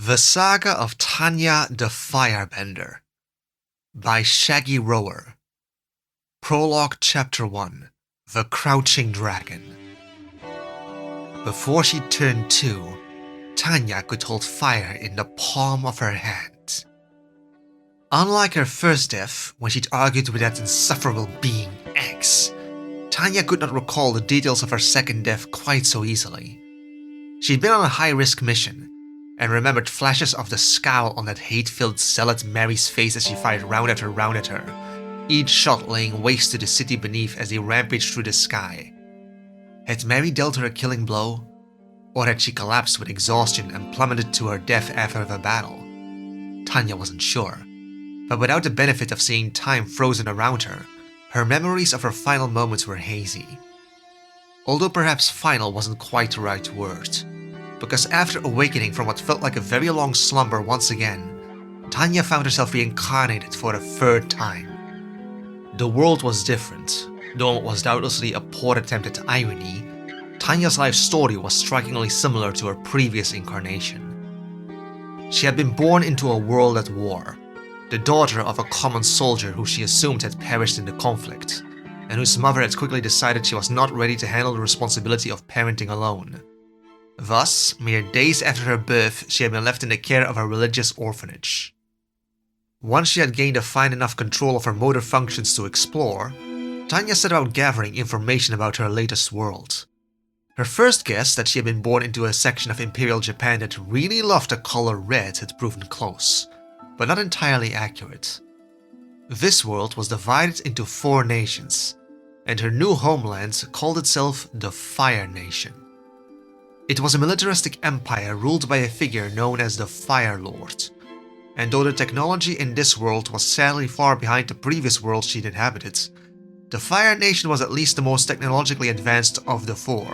The Saga of Tanya the Firebender by Shaggy Rower. Prologue Chapter 1. The Crouching Dragon. Before she turned 2, Tanya could hold fire in the palm of her hand. Unlike her first death, when she'd argued with that insufferable being X, Tanya could not recall the details of her second death quite so easily. She'd been on a high-risk mission, and remembered flashes of the scowl on that hate-filled zealot Mary's face as she fired round after round at her, each shot laying waste to the city beneath as they rampaged through the sky. Had Mary dealt her a killing blow, or had she collapsed with exhaustion and plummeted to her death after the battle? Tanya wasn't sure, but without the benefit of seeing time frozen around her, her memories of her final moments were hazy. Although perhaps final wasn't quite the right word, because after awakening from what felt like a very long slumber once again, Tanya found herself reincarnated for the third time. The world was different, though it was doubtlessly a poor attempt at irony. Tanya's life story was strikingly similar to her previous incarnation. She had been born into a world at war, the daughter of a common soldier who she assumed had perished in the conflict, and whose mother had quickly decided she was not ready to handle the responsibility of parenting alone. Thus, mere days after her birth, she had been left in the care of a religious orphanage. Once she had gained a fine enough control of her motor functions to explore, Tanya set about gathering information about her latest world. Her first guess that she had been born into a section of Imperial Japan that really loved the color red had proven close, but not entirely accurate. This world was divided into 4 nations, and her new homeland called itself the Fire Nation. It was a militaristic empire ruled by a figure known as the Fire Lord, and though the technology in this world was sadly far behind the previous world she'd inhabited, the Fire Nation was at least the most technologically advanced of the 4,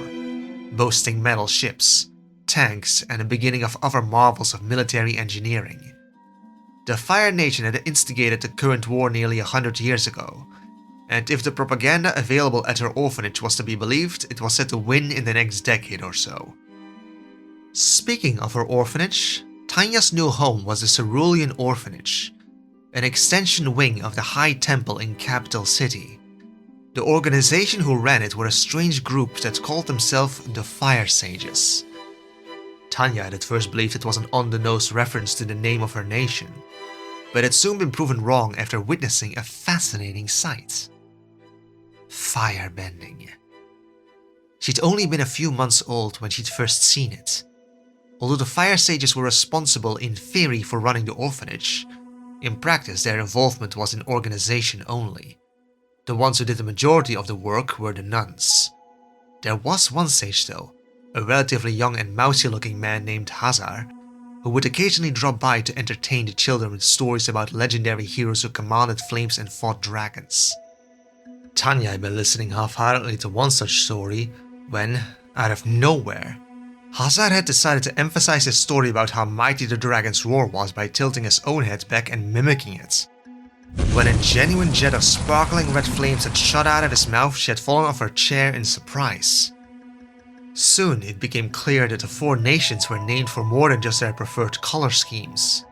boasting metal ships, tanks, and the beginning of other marvels of military engineering. The Fire Nation had instigated the current war nearly 100 years ago, and if the propaganda available at her orphanage was to be believed, it was set to win in the next decade or so. Speaking of her orphanage, Tanya's new home was the Cerulean Orphanage, an extension wing of the High Temple in Capital City. The organization who ran it were a strange group that called themselves the Fire Sages. Tanya had at first believed it was an on-the-nose reference to the name of her nation, but had soon been proven wrong after witnessing a fascinating sight. Firebending. She'd only been a few months old when she'd first seen it. Although the Fire Sages were responsible in theory for running the orphanage, in practice their involvement was in organization only. The ones who did the majority of the work were the nuns. There was one sage though, a relatively young and mousy-looking man named Hazar, who would occasionally drop by to entertain the children with stories about legendary heroes who commanded flames and fought dragons. Tanya had been listening half-heartedly to one such story when, out of nowhere, Hazar had decided to emphasize his story about how mighty the dragon's roar was by tilting his own head back and mimicking it. When a genuine jet of sparkling red flames had shot out of his mouth, she had fallen off her chair in surprise. Soon it became clear that the 4 nations were named for more than just their preferred color schemes.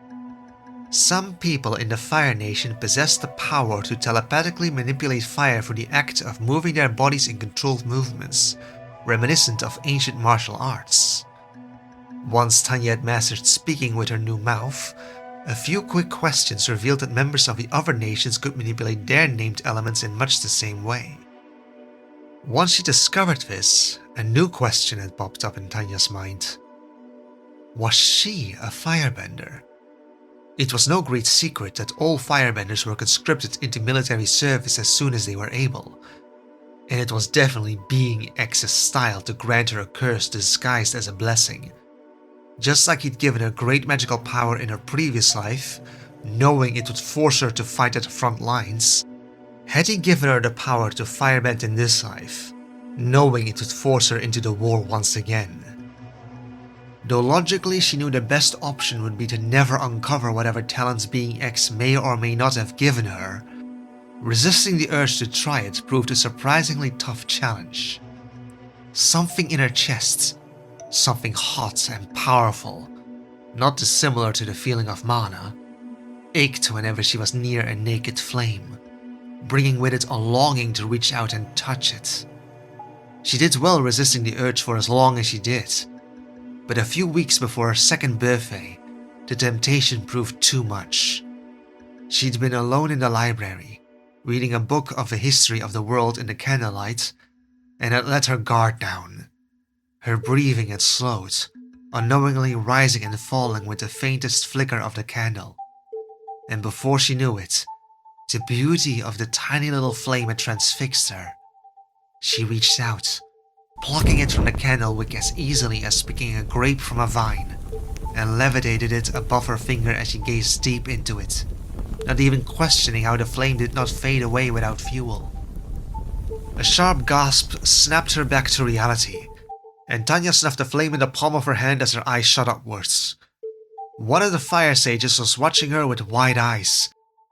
Some people in the Fire Nation possessed the power to telepathically manipulate fire through the act of moving their bodies in controlled movements, reminiscent of ancient martial arts. Once Tanya had mastered speaking with her new mouth, a few quick questions revealed that members of the other nations could manipulate their named elements in much the same way. Once she discovered this, a new question had popped up in Tanya's mind. Was she a firebender? It was no great secret that all firebenders were conscripted into military service as soon as they were able, and it was definitely being X's style to grant her a curse disguised as a blessing. Just like he'd given her great magical power in her previous life, knowing it would force her to fight at the front lines, had he given her the power to firebend in this life, knowing it would force her into the war once again. Though logically she knew the best option would be to never uncover whatever talents Being X may or may not have given her, resisting the urge to try it proved a surprisingly tough challenge. Something in her chest, something hot and powerful, not dissimilar to the feeling of Mana, ached whenever she was near a naked flame, bringing with it a longing to reach out and touch it. She did well resisting the urge for as long as she did, but a few weeks before her second birthday, the temptation proved too much. She'd been alone in the library, reading a book of the history of the world in the candlelight, and had let her guard down. Her breathing had slowed, unknowingly rising and falling with the faintest flicker of the candle. And before she knew it, the beauty of the tiny little flame had transfixed her. She reached out, plucking it from the candle wick as easily as picking a grape from a vine, and levitated it above her finger as she gazed deep into it, not even questioning how the flame did not fade away without fuel. A sharp gasp snapped her back to reality, and Tanya snuffed the flame in the palm of her hand as her eyes shot upwards. One of the fire sages was watching her with wide eyes,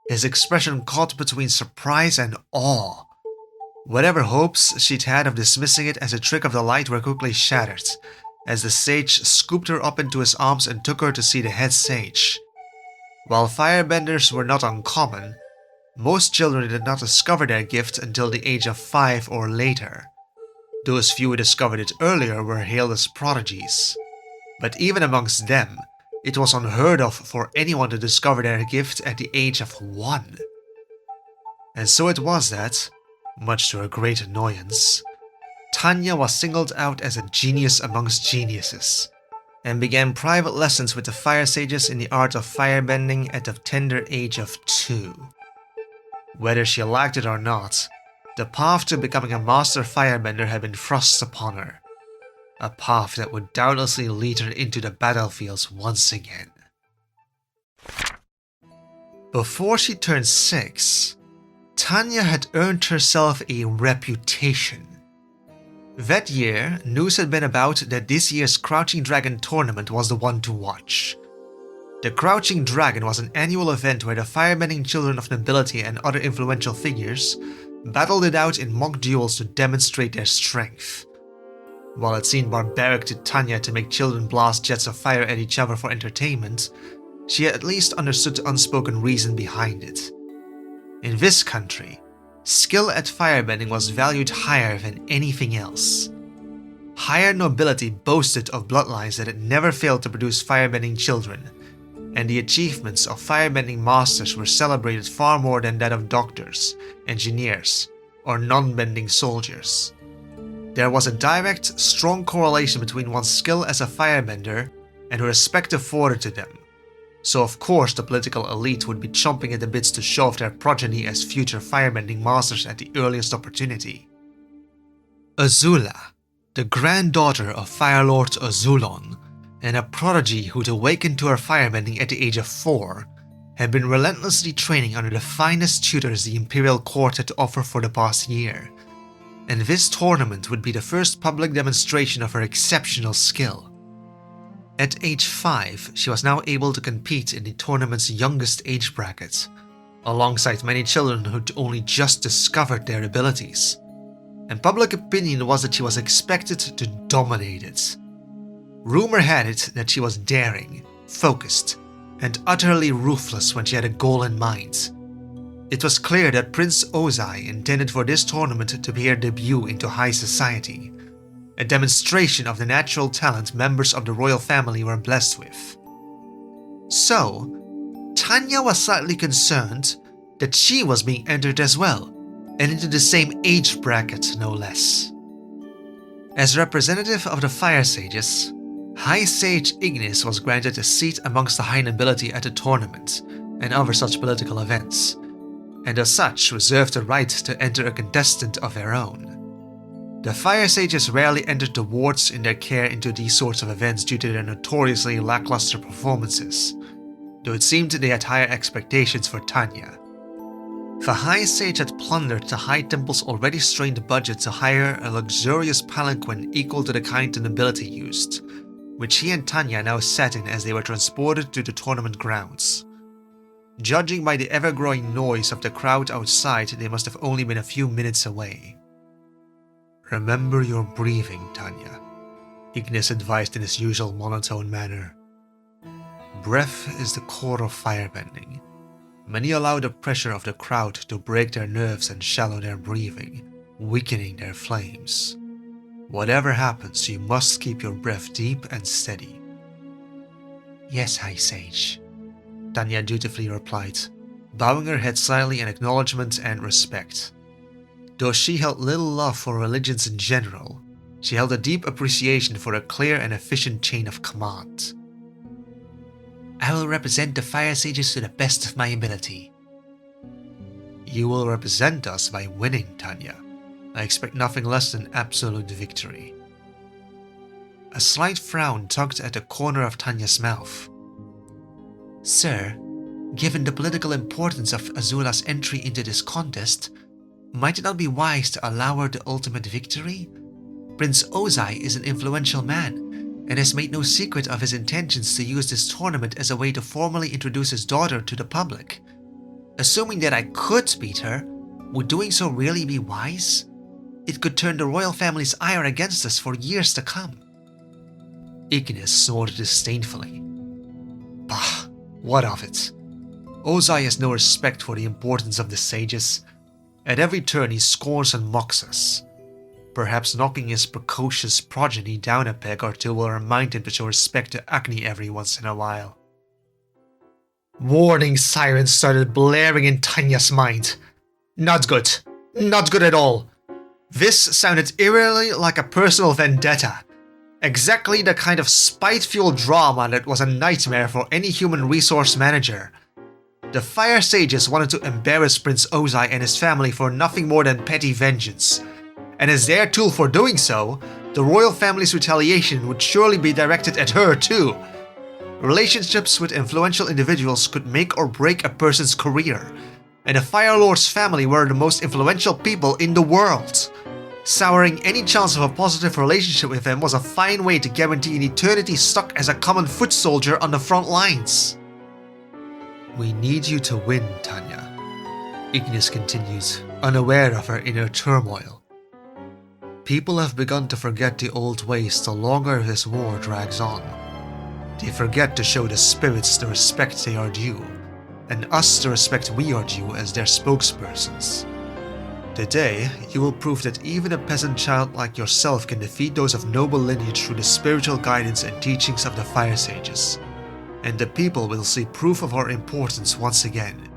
his expression caught between surprise and awe. Whatever hopes she'd had of dismissing it as a trick of the light were quickly shattered, as the sage scooped her up into his arms and took her to see the head sage. While firebenders were not uncommon, most children did not discover their gift until the age of 5 or later. Those few who discovered it earlier were hailed as prodigies. But even amongst them, it was unheard of for anyone to discover their gift at the age of 1. And so it was that, much to her great annoyance, Tanya was singled out as a genius amongst geniuses, and began private lessons with the fire sages in the art of firebending at the tender age of 2. Whether she liked it or not, the path to becoming a master firebender had been thrust upon her, a path that would doubtlessly lead her into the battlefields once again. Before she turned 6, Tanya had earned herself a reputation. That year, news had been about that this year's Crouching Dragon tournament was the one to watch. The Crouching Dragon was an annual event where the firebending children of nobility and other influential figures battled it out in mock duels to demonstrate their strength. While it seemed barbaric to Tanya to make children blast jets of fire at each other for entertainment, she at least understood the unspoken reason behind it. In this country, skill at firebending was valued higher than anything else. Higher nobility boasted of bloodlines that had never failed to produce firebending children, and the achievements of firebending masters were celebrated far more than that of doctors, engineers, or non-bending soldiers. There was a direct, strong correlation between one's skill as a firebender and her respect afforded to them, so of course the political elite would be chomping at the bits to show off their progeny as future firebending masters at the earliest opportunity. Azula, the granddaughter of Firelord Azulon, and a prodigy who'd awakened to her firebending at the age of 4, had been relentlessly training under the finest tutors the Imperial Court had to offer for the past year, and this tournament would be the first public demonstration of her exceptional skill. At age 5, she was now able to compete in the tournament's youngest age bracket, alongside many children who'd only just discovered their abilities, and public opinion was that she was expected to dominate it. Rumor had it that she was daring, focused, and utterly ruthless when she had a goal in mind. It was clear that Prince Ozai intended for this tournament to be her debut into high society, a demonstration of the natural talent members of the royal family were blessed with. So, Tanya was slightly concerned that she was being entered as well, and into the same age bracket no less. As representative of the Fire Sages, High Sage Ignis was granted a seat amongst the high nobility at the tournament and other such political events, and as such reserved the right to enter a contestant of their own. The Fire Sages rarely entered the wards in their care into these sorts of events due to their notoriously lackluster performances, though it seemed they had higher expectations for Tanya. The High Sage had plundered the High Temple's already strained budget to hire a luxurious palanquin equal to the kind the nobility used, which he and Tanya now sat in as they were transported to the tournament grounds. Judging by the ever-growing noise of the crowd outside, they must have only been a few minutes away. "Remember your breathing, Tanya," Ignis advised in his usual monotone manner. breath is the core of firebending. Many allow the pressure of the crowd to break their nerves and shallow their breathing, weakening their flames. Whatever happens, you must keep your breath deep and steady. Yes, High Sage, Tanya dutifully replied, bowing her head slightly in acknowledgement and respect. Though she held little love for religions in general, she held a deep appreciation for a clear and efficient chain of command. I will represent the Fire Sages to the best of my ability. You will represent us by winning, Tanya. I expect nothing less than absolute victory. A slight frown tugged at the corner of Tanya's mouth. Sir, given the political importance of Azula's entry into this contest, might it not be wise to allow her the ultimate victory? Prince Ozai is an influential man, and has made no secret of his intentions to use this tournament as a way to formally introduce his daughter to the public. Assuming that I could beat her, would doing so really be wise? It could turn the royal family's ire against us for years to come. Ignis snorted disdainfully. Bah, what of it? Ozai has no respect for the importance of the sages. At every turn he scorns and mocks us. Perhaps knocking his precocious progeny down a peg or two will remind him to show respect to Agni every once in a while. Warning sirens started blaring in Tanya's mind. Not good. Not good at all. This sounded eerily like a personal vendetta. Exactly the kind of spite-fueled drama that was a nightmare for any human resource manager. The Fire Sages wanted to embarrass Prince Ozai and his family for nothing more than petty vengeance. And as their tool for doing so, the royal family's retaliation would surely be directed at her too. Relationships with influential individuals could make or break a person's career, and the Fire Lord's family were the most influential people in the world. Souring any chance of a positive relationship with them was a fine way to guarantee an eternity stuck as a common foot soldier on the front lines. We need you to win, Tanya, Ignis continued, unaware of her inner turmoil. People have begun to forget the old ways the longer this war drags on. They forget to show the spirits the respect they are due, and us the respect we are due as their spokespersons. Today, you will prove that even a peasant child like yourself can defeat those of noble lineage through the spiritual guidance and teachings of the Fire Sages, and the people will see proof of our importance once again,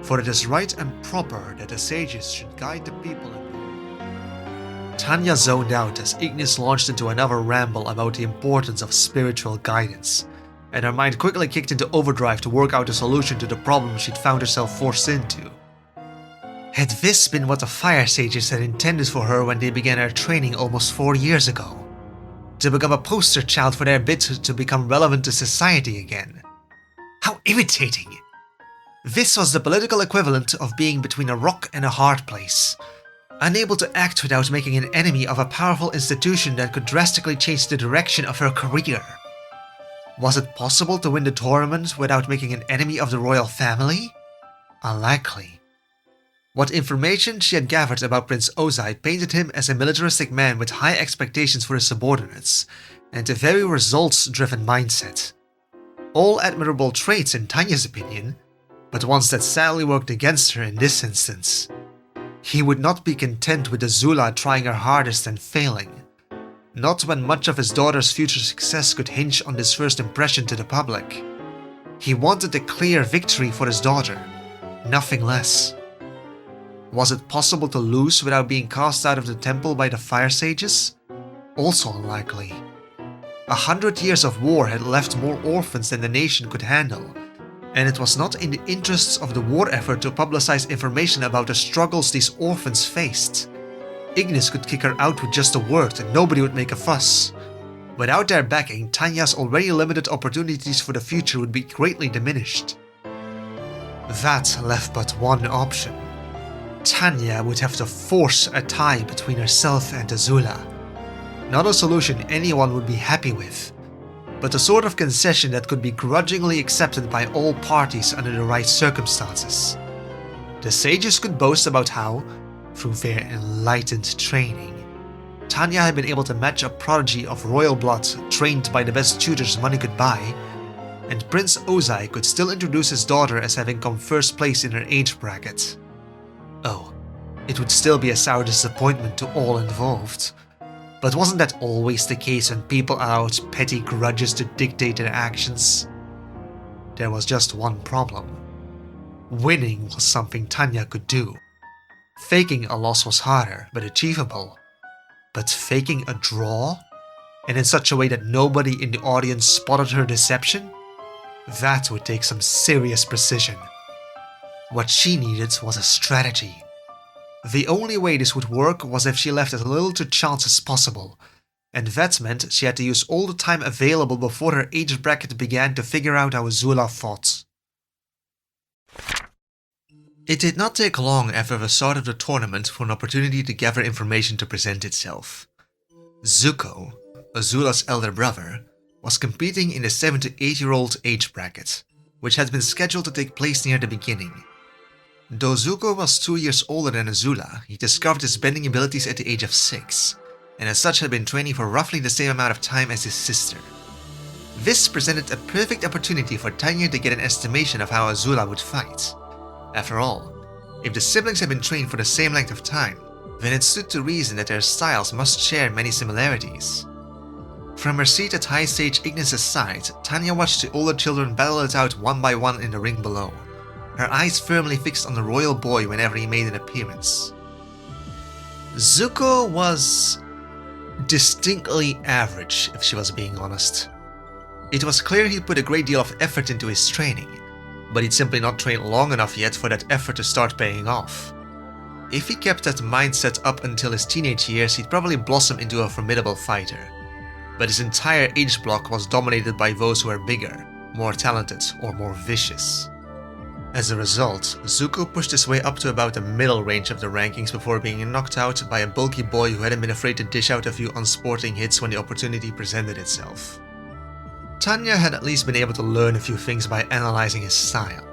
for it is right and proper that the sages should guide the people. Tanya zoned out as Ignis launched into another ramble about the importance of spiritual guidance, and her mind quickly kicked into overdrive to work out a solution to the problem she'd found herself forced into. Had this been what the Fire Sages had intended for her when they began her training almost 4 years ago? To become a poster child for their bid to become relevant to society again? How irritating! This was the political equivalent of being between a rock and a hard place. Unable to act without making an enemy of a powerful institution that could drastically change the direction of her career. Was it possible to win the tournament without making an enemy of the royal family? Unlikely. What information she had gathered about Prince Ozai painted him as a militaristic man with high expectations for his subordinates, and a very results-driven mindset. All admirable traits in Tanya's opinion, but ones that sadly worked against her in this instance. He would not be content with Azula trying her hardest and failing. Not when much of his daughter's future success could hinge on this first impression to the public. He wanted a clear victory for his daughter, nothing less. Was it possible to lose without being cast out of the temple by the Fire Sages? Also unlikely. 100 years of war had left more orphans than the nation could handle, and it was not in the interests of the war effort to publicize information about the struggles these orphans faced. Ignis could kick her out with just a word and nobody would make a fuss. Without their backing, Tanya's already limited opportunities for the future would be greatly diminished. That left but one option. Tanya would have to force a tie between herself and Azula. Not a solution anyone would be happy with, but a sort of concession that could be grudgingly accepted by all parties under the right circumstances. The sages could boast about how, through their enlightened training, Tanya had been able to match a prodigy of royal blood trained by the best tutors money could buy, and Prince Ozai could still introduce his daughter as having come first place in her age bracket. Oh, it would still be a sour disappointment to all involved. But wasn't that always the case when people allowed petty grudges to dictate their actions? There was just one problem. Winning was something Tanya could do. Faking a loss was harder, but achievable. But faking a draw? And in such a way that nobody in the audience spotted her deception? That would take some serious precision. What she needed was a strategy. The only way this would work was if she left as little to chance as possible, and that meant she had to use all the time available before her age bracket began to figure out how Azula fought. It did not take long after the start of the tournament for an opportunity to gather information to present itself. Zuko, Azula's elder brother, was competing in the 7 to 8-year-old age bracket, which had been scheduled to take place near the beginning. Though Zuko was 2 years older than Azula, he discovered his bending abilities at the age of 6, and as such had been training for roughly the same amount of time as his sister. This presented a perfect opportunity for Tanya to get an estimation of how Azula would fight. After all, if the siblings had been trained for the same length of time, then it stood to reason that their styles must share many similarities. From her seat at High Sage Ignis' side, Tanya watched the older children battle it out one by one in the ring below, her eyes firmly fixed on the royal boy whenever he made an appearance. Zuko was distinctly average, if she was being honest. It was clear he'd put a great deal of effort into his training, but he'd simply not trained long enough yet for that effort to start paying off. If he kept that mindset up until his teenage years, he'd probably blossom into a formidable fighter. But his entire age block was dominated by those who were bigger, more talented, or more vicious. As a result, Zuko pushed his way up to about the middle range of the rankings before being knocked out by a bulky boy who hadn't been afraid to dish out a few unsporting hits when the opportunity presented itself. Tanya had at least been able to learn a few things by analyzing his style.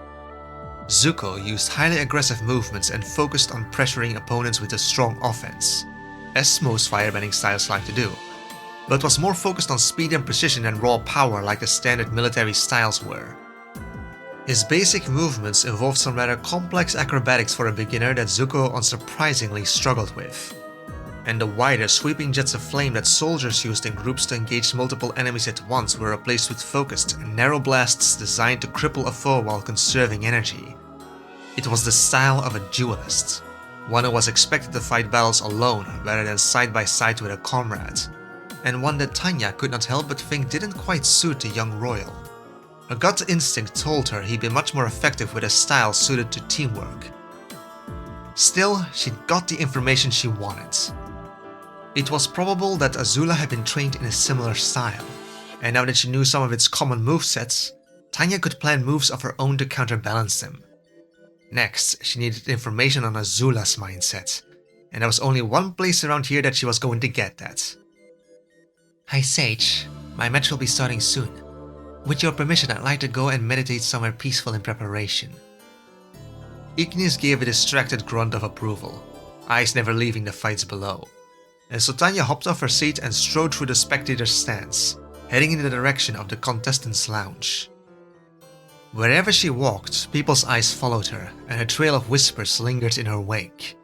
Zuko used highly aggressive movements and focused on pressuring opponents with a strong offense, as most firebending styles like to do, but was more focused on speed and precision and raw power like the standard military styles were. His basic movements involved some rather complex acrobatics for a beginner that Zuko unsurprisingly struggled with. And the wider, sweeping jets of flame that soldiers used in groups to engage multiple enemies at once were replaced with focused and narrow blasts designed to cripple a foe while conserving energy. It was the style of a duelist, one who was expected to fight battles alone rather than side by side with a comrade, and one that Tanya could not help but think didn't quite suit the young royal. Her gut instinct told her he'd be much more effective with a style suited to teamwork. Still, she'd got the information she wanted. It was probable that Azula had been trained in a similar style, and now that she knew some of its common movesets, Tanya could plan moves of her own to counterbalance them. Next, she needed information on Azula's mindset, and there was only one place around here that she was going to get that. Hi Sage, my match will be starting soon. With your permission, I'd like to go and meditate somewhere peaceful in preparation. Ignis gave a distracted grunt of approval, eyes never leaving the fights below. And so Tanya hopped off her seat and strode through the spectator's stands, heading in the direction of the contestants' lounge. Wherever she walked, people's eyes followed her, and a trail of whispers lingered in her wake.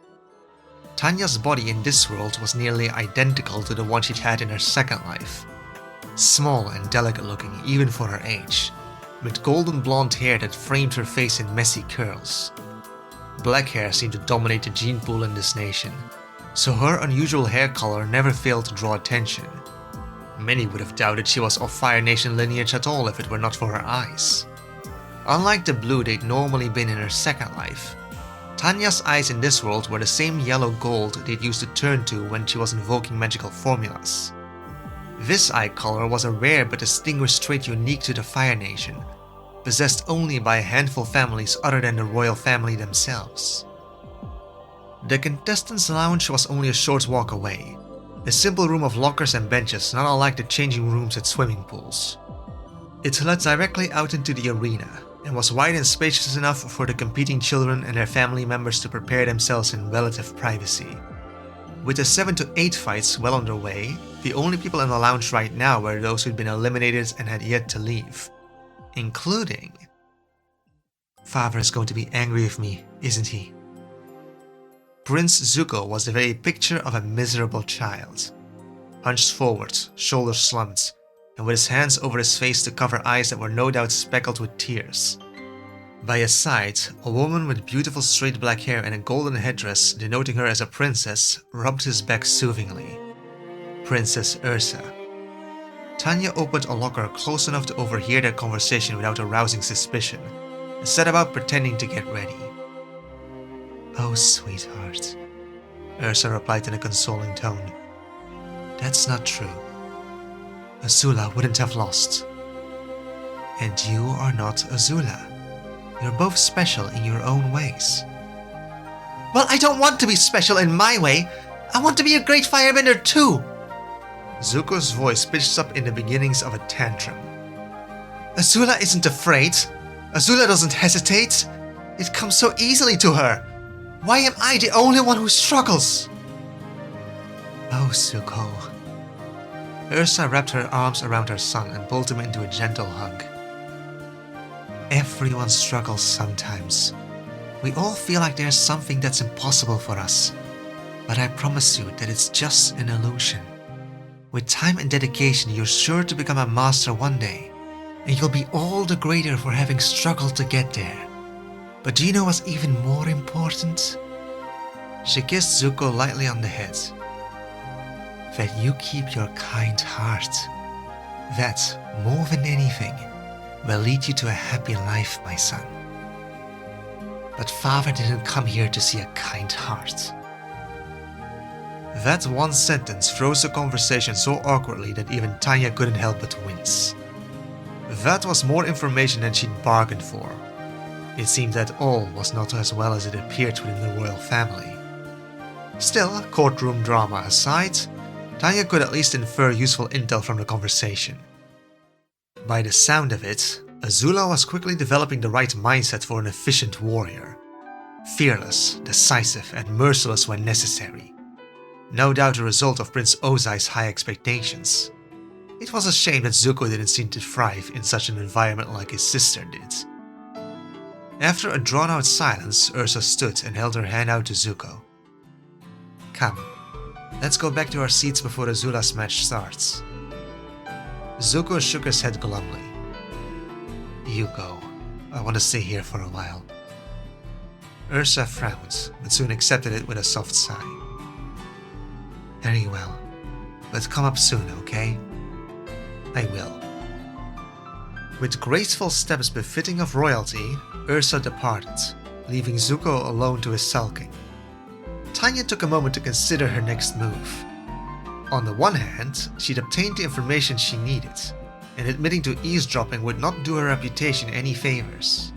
Tanya's body in this world was nearly identical to the one she'd had in her second life. Small and delicate looking even for her age, with golden blonde hair that framed her face in messy curls. Black hair seemed to dominate the gene pool in this nation, so her unusual hair color never failed to draw attention. Many would have doubted she was of Fire Nation lineage at all if it were not for her eyes. Unlike the blue they'd normally been in her second life, Tanya's eyes in this world were the same yellow gold they'd used to turn to when she was invoking magical formulas. This eye color was a rare but distinguished trait unique to the Fire Nation, possessed only by a handful of families other than the royal family themselves. The contestants' lounge was only a short walk away, a simple room of lockers and benches not unlike the changing rooms at swimming pools. It led directly out into the arena, and was wide and spacious enough for the competing children and their family members to prepare themselves in relative privacy. With the 7 to 8 fights well underway, the only people in the lounge right now were those who'd been eliminated and had yet to leave. including... Father is going to be angry with me, isn't he? Prince Zuko was the very picture of a miserable child. Hunched forward, shoulders slumped, and with his hands over his face to cover eyes that were no doubt speckled with tears. By his side, a woman with beautiful straight black hair and a golden headdress denoting her as a princess rubbed his back soothingly. Princess Ursa. Tanya opened a locker close enough to overhear their conversation without arousing suspicion, and set about pretending to get ready. "Oh, sweetheart," Ursa replied in a consoling tone. "That's not true. Azula wouldn't have lost. And you are not Azula. You're both special in your own ways." "Well, I don't want to be special in my way. I want to be a great firebender too." Zuko's voice pitched up in the beginnings of a tantrum. "Azula isn't afraid. Azula doesn't hesitate. It comes so easily to her. Why am I the only one who struggles?" "Oh, Zuko." Ursa wrapped her arms around her son and pulled him into a gentle hug. "Everyone struggles sometimes. We all feel like there's something that's impossible for us. But I promise you that it's just an illusion. With time and dedication, you're sure to become a master one day. And you'll be all the greater for having struggled to get there. But do you know what's even more important?" She kissed Zuko lightly on the head. "That you keep your kind heart. That, more than anything, will lead you to a happy life, my son. But Father didn't come here to see a kind heart." That one sentence froze the conversation so awkwardly that even Tanya couldn't help but wince. That was more information than she'd bargained for. It seemed that all was not as well as it appeared within the royal family. Still, courtroom drama aside, Tanya could at least infer useful intel from the conversation. By the sound of it, Azula was quickly developing the right mindset for an efficient warrior. Fearless, decisive, and merciless when necessary. No doubt a result of Prince Ozai's high expectations. It was a shame that Zuko didn't seem to thrive in such an environment like his sister did. After a drawn-out silence, Ursa stood and held her hand out to Zuko. "Come, let's go back to our seats before Azula's match starts." Zuko shook his head glumly. "You go. I want to stay here for a while." Ursa frowned, but soon accepted it with a soft sigh. "Very well. But come up soon, okay?" "I will." With graceful steps befitting of royalty, Ursa departed, leaving Zuko alone to his sulking. Tanya took a moment to consider her next move. On the one hand, she'd obtained the information she needed, and admitting to eavesdropping would not do her reputation any favors.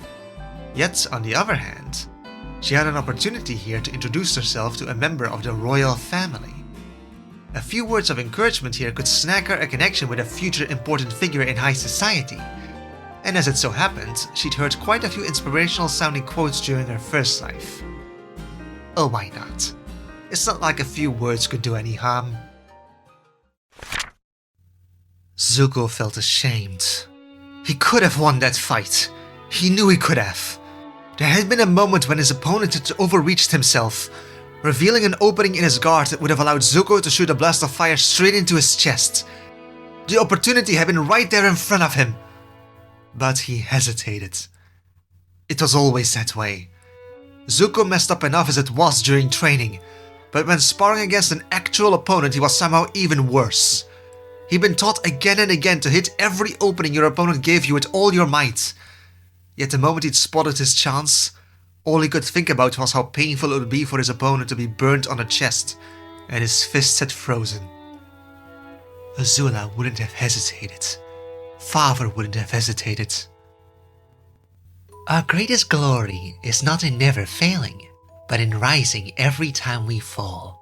Yet, on the other hand, she had an opportunity here to introduce herself to a member of the royal family. A few words of encouragement here could snag her a connection with a future important figure in high society. And as it so happened, she'd heard quite a few inspirational sounding quotes during her first life. Oh, why not? It's not like a few words could do any harm. Zuko felt ashamed. He could have won that fight. He knew he could have. There had been a moment when his opponent had overreached himself, revealing an opening in his guard that would have allowed Zuko to shoot a blast of fire straight into his chest. The opportunity had been right there in front of him. But he hesitated. It was always that way. Zuko messed up enough as it was during training, but when sparring against an actual opponent he was somehow even worse. He'd been taught again and again to hit every opening your opponent gave you with all your might. Yet the moment he'd spotted his chance, all he could think about was how painful it would be for his opponent to be burnt on the chest, and his fists had frozen. Azula wouldn't have hesitated. Father wouldn't have hesitated. Our greatest glory is not in never failing, but in rising every time we fall.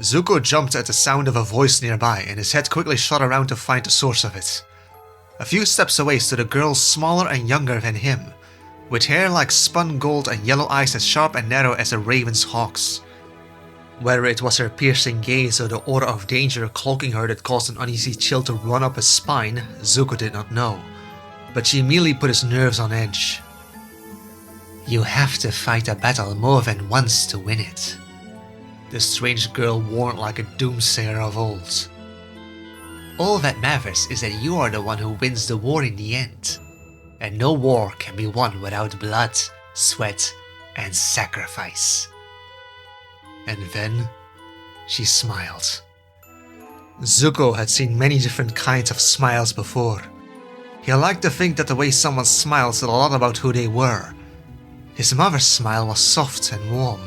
Zuko jumped at the sound of a voice nearby, and his head quickly shot around to find the source of it. A few steps away stood a girl smaller and younger than him, with hair like spun gold and yellow eyes as sharp and narrow as a raven's hawks. Whether it was her piercing gaze or the aura of danger cloaking her that caused an uneasy chill to run up his spine, Zuko did not know. but she immediately put his nerves on edge. "You have to fight a battle more than once to win it," the strange girl warned like a doomsayer of old. "All that matters is that you are the one who wins the war in the end, and no war can be won without blood, sweat, and sacrifice." And then she smiled. Zuko had seen many different kinds of smiles before. He liked to think that the way someone smiled said a lot about who they were. His mother's smile was soft and warm,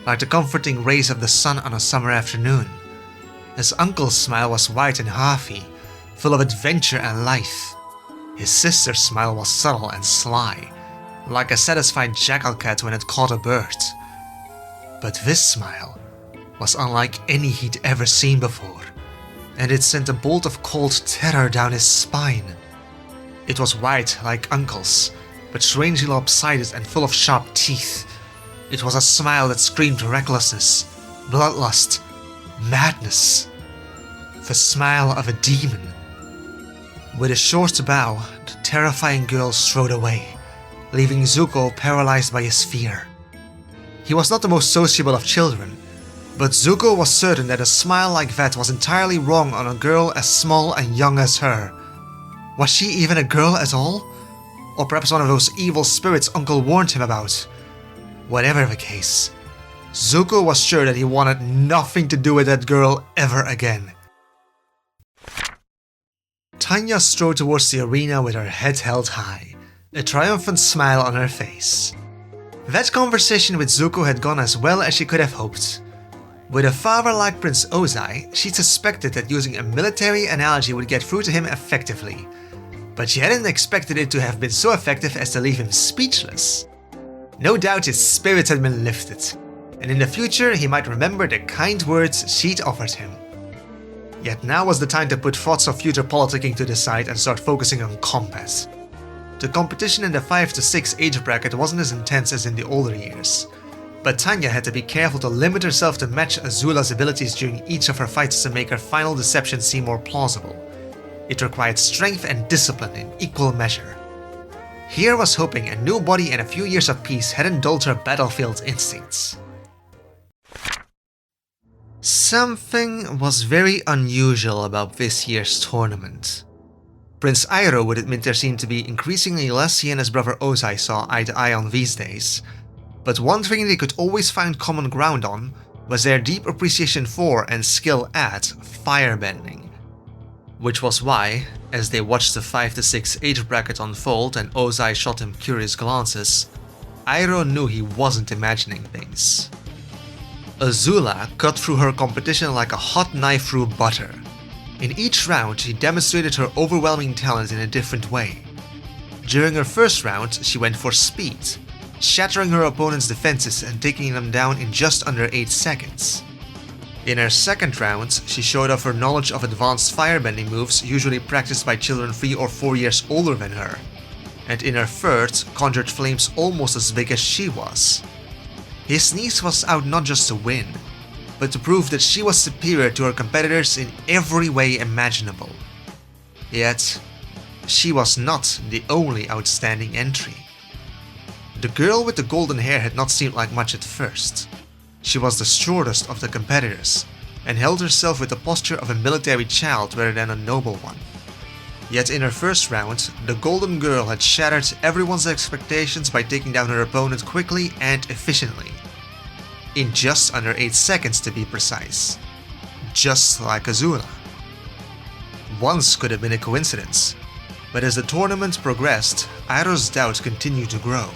like the comforting rays of the sun on a summer afternoon. His uncle's smile was white and hearty, full of adventure and life. His sister's smile was subtle and sly, like a satisfied jackal cat when it caught a bird. But this smile was unlike any he'd ever seen before, and it sent a bolt of cold terror down his spine. It was white like Uncle's, but strangely lopsided and full of sharp teeth. It was a smile that screamed recklessness, bloodlust, madness. The smile of a demon. With a short bow, the terrifying girl strode away, leaving Zuko paralyzed by his fear. He was not the most sociable of children, but Zuko was certain that a smile like that was entirely wrong on a girl as small and young as her. Was she even a girl at all? Or perhaps one of those evil spirits Uncle warned him about? Whatever the case, Zuko was sure that he wanted nothing to do with that girl ever again. Tanya strode towards the arena with her head held high, a triumphant smile on her face. That conversation with Zuko had gone as well as she could have hoped. With a father like Prince Ozai, she suspected that using a military analogy would get through to him effectively, but she hadn't expected it to have been so effective as to leave him speechless. No doubt his spirits had been lifted, and in the future he might remember the kind words she'd offered him. Yet now was the time to put thoughts of future politicking to the side and start focusing on combat. The competition in the 5 to 6 age bracket wasn't as intense as in the older years, but Tanya had to be careful to limit herself to match Azula's abilities during each of her fights to make her final deception seem more plausible. It required strength and discipline in equal measure. Here was hoping a new body and a few years of peace hadn't dulled her battlefield instincts. Something was very unusual about this year's tournament. Prince Iroh would admit there seemed to be increasingly less he and his brother Ozai saw eye to eye on these days, but one thing they could always find common ground on was their deep appreciation for and skill at firebending. Which was why, as they watched the 5 to 6 age bracket unfold and Ozai shot him curious glances, Iroh knew he wasn't imagining things. Azula cut through her competition like a hot knife through butter. In each round, she demonstrated her overwhelming talent in a different way. During her first round, she went for speed, shattering her opponent's defenses and taking them down in just under 8 seconds. In her second round, she showed off her knowledge of advanced firebending moves usually practiced by children 3 or 4 years older than her, and in her third, conjured flames almost as big as she was. His niece was out not just to win, but to prove that she was superior to her competitors in every way imaginable. Yet, she was not the only outstanding entry. The girl with the golden hair had not seemed like much at first. She was the shortest of the competitors, and held herself with the posture of a military child rather than a noble one. Yet in her first round, the golden girl had shattered everyone's expectations by taking down her opponent quickly and efficiently. In just under 8 seconds to be precise. Just like Azula. Once could have been a coincidence, but as the tournament progressed, Iroh's doubts continued to grow.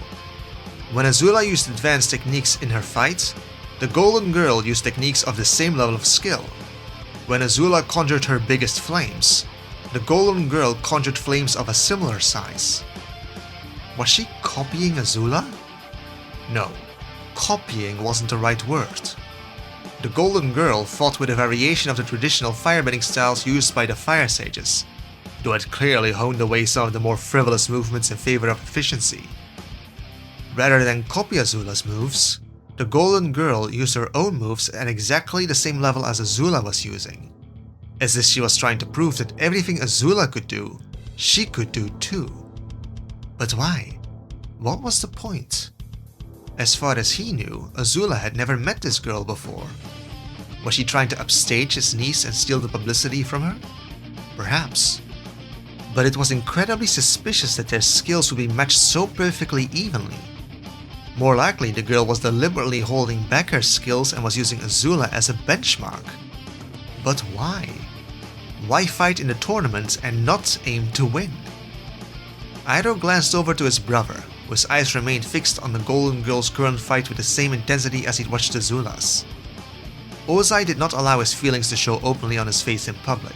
When Azula used advanced techniques in her fight, the golden girl used techniques of the same level of skill. When Azula conjured her biggest flames, the golden girl conjured flames of a similar size. Was she copying Azula? No, copying wasn't the right word. The golden girl fought with a variation of the traditional firebending styles used by the Fire Sages, though it clearly honed away some of the more frivolous movements in favor of efficiency. Rather than copy Azula's moves, the golden girl used her own moves at exactly the same level as Azula was using, as if she was trying to prove that everything Azula could do, she could do too. But why? What was the point? As far as he knew, Azula had never met this girl before. Was she trying to upstage his niece and steal the publicity from her? Perhaps. But it was incredibly suspicious that their skills would be matched so perfectly evenly. More likely, the girl was deliberately holding back her skills and was using Azula as a benchmark. But why? Why fight in the tournament and not aim to win? Iroh glanced over to his brother, whose eyes remained fixed on the Golden Girl's current fight with the same intensity as he'd watched Azula's. Ozai did not allow his feelings to show openly on his face in public,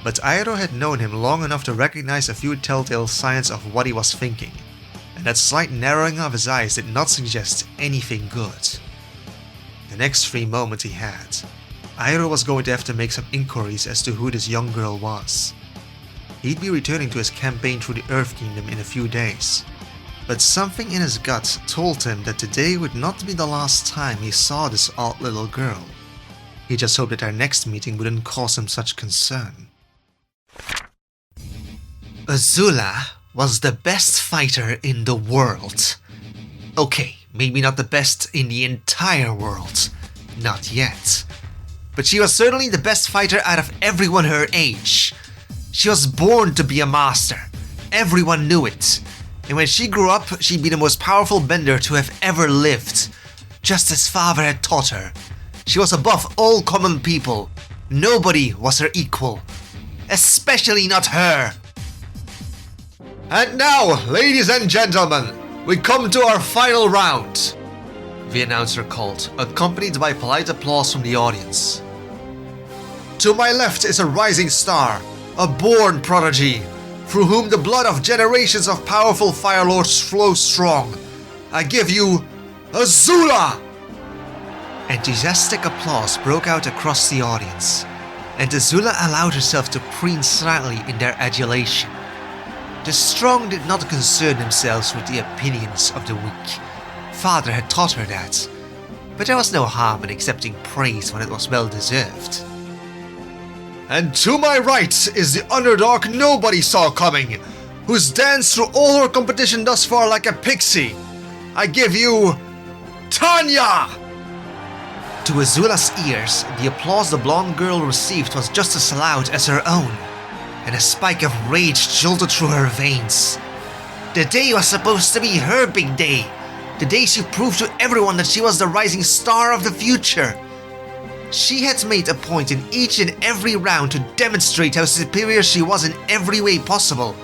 but Iroh had known him long enough to recognize a few telltale signs of what he was thinking, and that slight narrowing of his eyes did not suggest anything good. The next free moment he had, Iroh was going to have to make some inquiries as to who this young girl was. He'd be returning to his campaign through the Earth Kingdom in a few days, but something in his gut told him that today would not be the last time he saw this odd little girl. He just hoped that our next meeting wouldn't cause him such concern. Azula was the best fighter in the world. Okay, maybe not the best in the entire world. Not yet. But she was certainly the best fighter out of everyone her age. She was born to be a master. Everyone knew it. And when she grew up, she'd be the most powerful bender to have ever lived. Just as father had taught her. She was above all common people. Nobody was her equal. Especially not her. And now, ladies and gentlemen, we come to our final round, the announcer called, accompanied by polite applause from the audience. To my left is a rising star, a born prodigy, through whom the blood of generations of powerful Fire Lords flows strong. I give you Azula! Enthusiastic applause broke out across the audience, and Azula allowed herself to preen slightly in their adulation. The strong did not concern themselves with the opinions of the weak. Father had taught her that, but there was no harm in accepting praise when it was well deserved. And to my right is the underdog nobody saw coming, who's danced through all her competition thus far like a pixie. I give you Tanya! To Azula's ears, the applause the blonde girl received was just as loud as her own, and a spike of rage jolted through her veins. The day was supposed to be her big day, the day she proved to everyone that she was the rising star of the future. She had made a point in each and every round to demonstrate how superior she was in every way possible.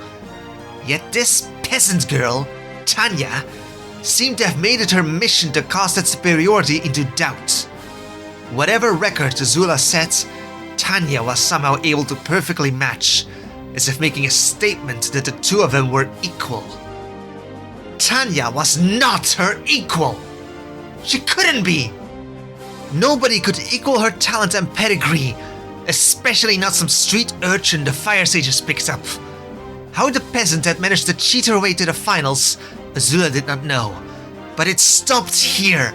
Yet this peasant girl, Tanya, seemed to have made it her mission to cast that superiority into doubt. Whatever record Azula set, Tanya was somehow able to perfectly match, as if making a statement that the two of them were equal. Tanya was not her equal! She couldn't be! Nobody could equal her talent and pedigree, especially not some street urchin the Fire Sages picked up. How the peasant had managed to cheat her way to the finals, Azula did not know, but it stopped here.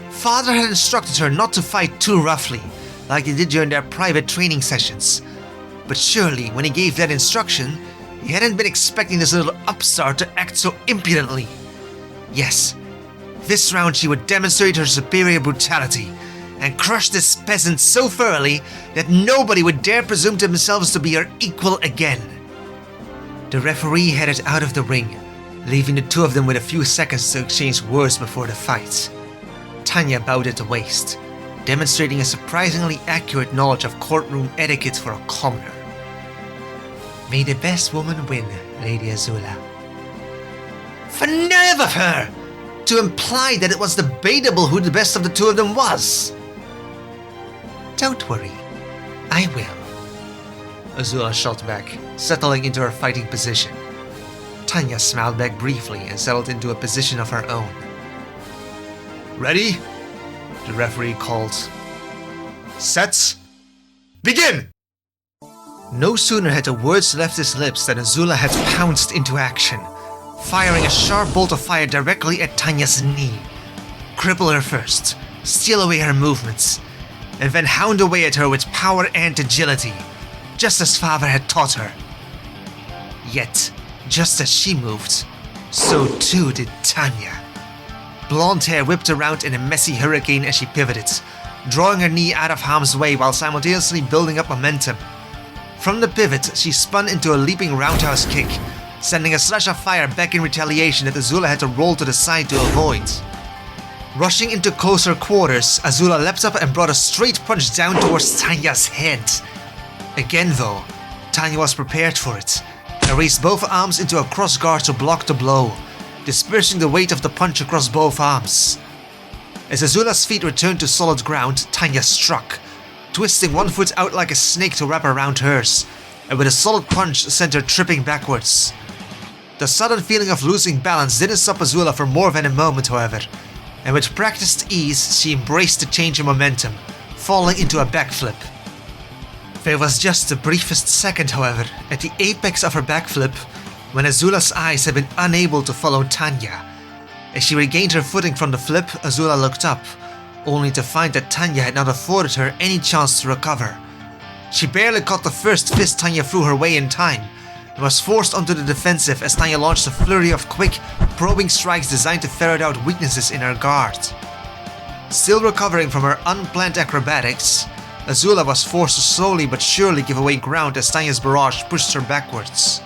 Father had instructed her not to fight too roughly, like they did during their private training sessions. But surely, when he gave that instruction, he hadn't been expecting this little upstart to act so impudently. Yes, this round she would demonstrate her superior brutality, and crush this peasant so thoroughly that nobody would dare presume to themselves to be her equal again. The referee headed out of the ring, leaving the two of them with a few seconds to exchange words before the fight. Tanya bowed at the waist, demonstrating a surprisingly accurate knowledge of courtroom etiquette for a commoner. May the best woman win, Lady Azula. The nerve of her! To imply that it was debatable who the best of the two of them was! Don't worry, I will. Azula shot back, settling into her fighting position. Tanya smiled back briefly and settled into a position of her own. Ready? The referee called. Set. Begin! No sooner had the words left his lips than Azula had pounced into action, firing a sharp bolt of fire directly at Tanya's knee. Cripple her first, steal away her movements, and then hound away at her with power and agility, just as father had taught her. Yet, just as she moved, so too did Tanya. Blonde hair whipped around in a messy hurricane as she pivoted, drawing her knee out of harm's way while simultaneously building up momentum. From the pivot, she spun into a leaping roundhouse kick, sending a slash of fire back in retaliation that Azula had to roll to the side to avoid. Rushing into closer quarters, Azula leapt up and brought a straight punch down towards Tanya's head. Again though, Tanya was prepared for it, and raised both arms into a cross guard to block the blow, dispersing the weight of the punch across both arms. As Azula's feet returned to solid ground, Tanya struck, twisting one foot out like a snake to wrap around hers, and with a solid punch sent her tripping backwards. The sudden feeling of losing balance didn't stop Azula for more than a moment, however, and with practiced ease, she embraced the change in momentum, falling into a backflip. There was just the briefest second, however, at the apex of her backflip, when Azula's eyes had been unable to follow Tanya. As she regained her footing from the flip, Azula looked up, only to find that Tanya had not afforded her any chance to recover. She barely caught the first fist Tanya threw her way in time, and was forced onto the defensive as Tanya launched a flurry of quick, probing strikes designed to ferret out weaknesses in her guard. Still recovering from her unplanned acrobatics, Azula was forced to slowly but surely give away ground as Tanya's barrage pushed her backwards.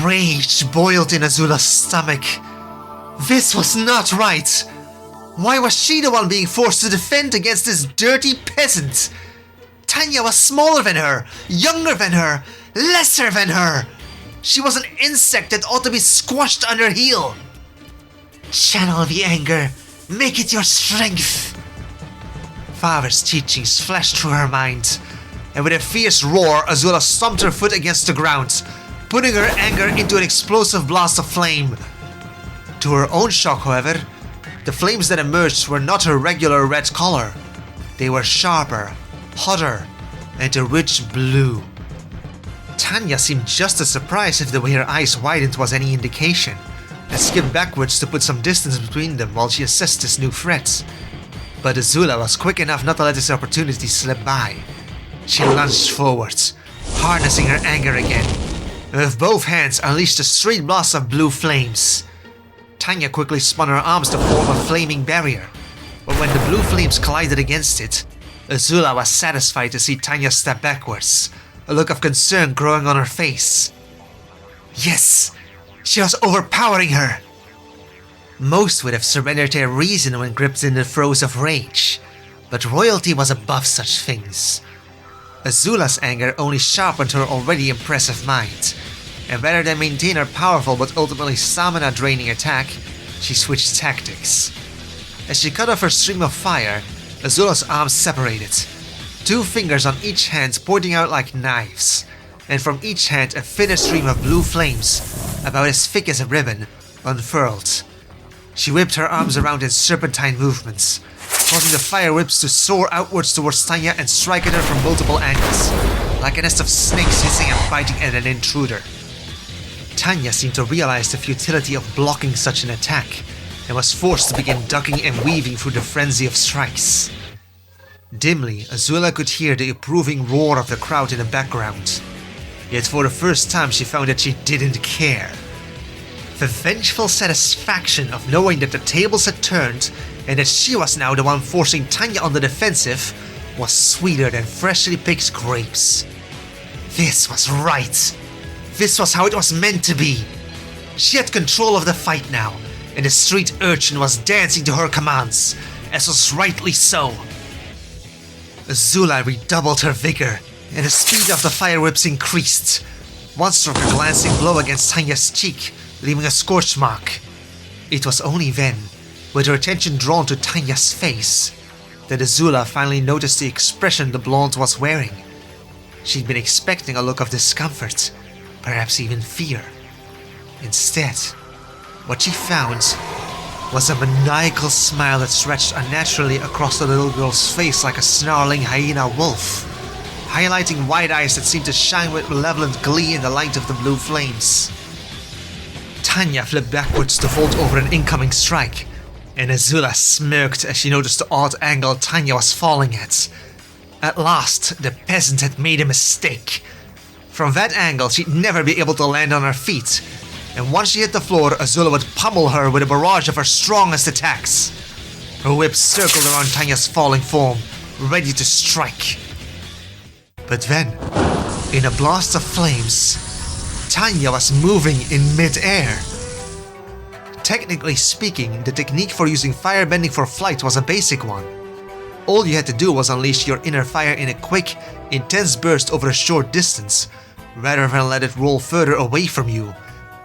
Rage boiled in Azula's stomach. This was not right! Why was she the one being forced to defend against this dirty peasant? Tanya was smaller than her, younger than her, lesser than her. She was an insect that ought to be squashed under heel. Channel the anger, make it your strength. Father's teachings flashed through her mind, and with a fierce roar, Azula stomped her foot against the ground, putting her anger into an explosive blast of flame. To her own shock, however, the flames that emerged were not her regular red color. They were sharper, hotter, and a rich blue. Tanya seemed just as surprised if the way her eyes widened was any indication, and skipped backwards to put some distance between them while she assessed this new threat. But Azula was quick enough not to let this opportunity slip by. She lunged forward, harnessing her anger again, and with both hands unleashed a straight blast of blue flames. Tanya quickly spun her arms to form a flaming barrier, but when the blue flames collided against it, Azula was satisfied to see Tanya step backwards, a look of concern growing on her face. Yes, she was overpowering her! Most would have surrendered their reason when gripped in the throes of rage, but royalty was above such things. Azula's anger only sharpened her already impressive mind, and rather than maintain her powerful but ultimately stamina-draining attack, she switched tactics. As she cut off her stream of fire, Azula's arms separated, two fingers on each hand pointing out like knives, and from each hand a thinner stream of blue flames, about as thick as a ribbon, unfurled. She whipped her arms around in serpentine movements, causing the fire whips to soar outwards towards Tanya and strike at her from multiple angles, like a nest of snakes hissing and biting at an intruder. Tanya seemed to realize the futility of blocking such an attack, and was forced to begin ducking and weaving through the frenzy of strikes. Dimly, Azula could hear the approving roar of the crowd in the background, yet for the first time she found that she didn't care. The vengeful satisfaction of knowing that the tables had turned and that she was now the one forcing Tanya on the defensive was sweeter than freshly picked grapes. This was right. This was how it was meant to be. She had control of the fight now, and the street urchin was dancing to her commands, as was rightly so. Azula redoubled her vigor, and the speed of the fire whips increased. One struck a glancing blow against Tanya's cheek, leaving a scorch mark. It was only then, with her attention drawn to Tanya's face, that Azula finally noticed the expression the blonde was wearing. She'd been expecting a look of discomfort, perhaps even fear. Instead, what she found was a maniacal smile that stretched unnaturally across the little girl's face like a snarling hyena wolf, highlighting wide eyes that seemed to shine with malevolent glee in the light of the blue flames. Tanya flipped backwards to vault over an incoming strike, and Azula smirked as she noticed the odd angle Tanya was falling at. At last, the peasant had made a mistake. From that angle, she'd never be able to land on her feet, and once she hit the floor, Azula would pummel her with a barrage of her strongest attacks. Her whip circled around Tanya's falling form, ready to strike. But then, in a blast of flames, Tanya was moving in mid-air. Technically speaking, the technique for using firebending for flight was a basic one. All you had to do was unleash your inner fire in a quick, intense burst over a short distance, rather than let it roll further away from you,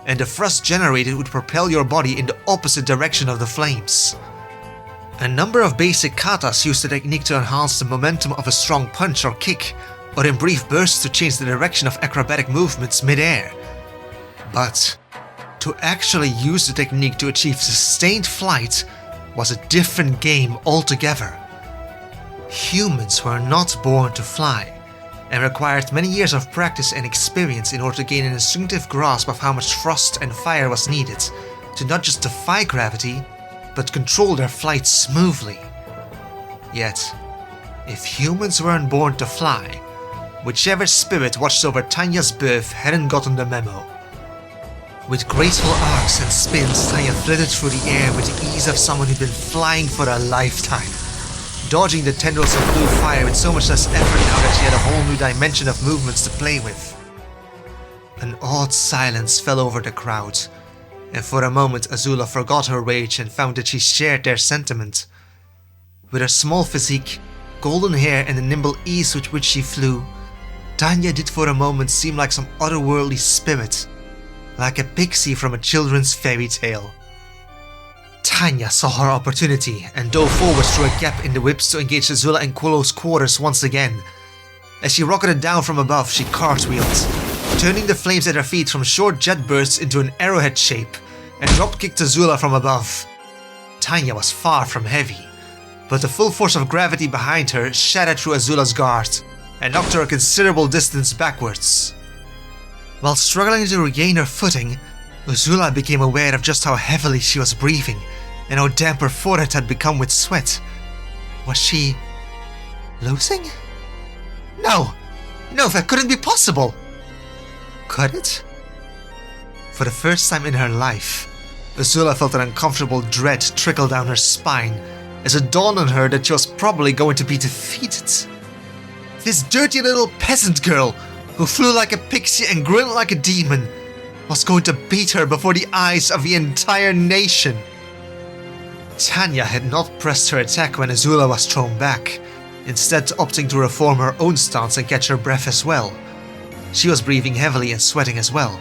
and the thrust generated would propel your body in the opposite direction of the flames. A number of basic katas use the technique to enhance the momentum of a strong punch or kick, or in brief bursts to change the direction of acrobatic movements mid-air. But to actually use the technique to achieve sustained flight was a different game altogether. Humans were not born to fly, and required many years of practice and experience in order to gain an instinctive grasp of how much thrust and fire was needed to not just defy gravity, but control their flight smoothly. Yet, if humans weren't born to fly, whichever spirit watched over Tanya's birth hadn't gotten the memo. With graceful arcs and spins, Tanya flitted through the air with the ease of someone who'd been flying for a lifetime, dodging the tendrils of blue fire with so much less effort now that she had a whole new dimension of movements to play with. An odd silence fell over the crowd, and for a moment Azula forgot her rage and found that she shared their sentiment. With her small physique, golden hair and the nimble ease with which she flew, Tanya did for a moment seem like some otherworldly spirit, like a pixie from a children's fairy tale. Tanya saw her opportunity and dove forward through a gap in the whips to engage Azula in close quarters once again. As she rocketed down from above, she cartwheeled, turning the flames at her feet from short jet bursts into an arrowhead shape, and drop-kicked Azula from above. Tanya was far from heavy, but the full force of gravity behind her shattered through Azula's guard and knocked her a considerable distance backwards. While struggling to regain her footing, Azula became aware of just how heavily she was breathing and how damp her forehead had become with sweat. Was she losing? No, that couldn't be possible. Could it? For the first time in her life, Azula felt an uncomfortable dread trickle down her spine as it dawned on her that she was probably going to be defeated. This dirty little peasant girl, who flew like a pixie and grinned like a demon, was going to beat her before the eyes of the entire nation. Tanya had not pressed her attack when Azula was thrown back, instead opting to reform her own stance and catch her breath as well. She was breathing heavily and sweating as well,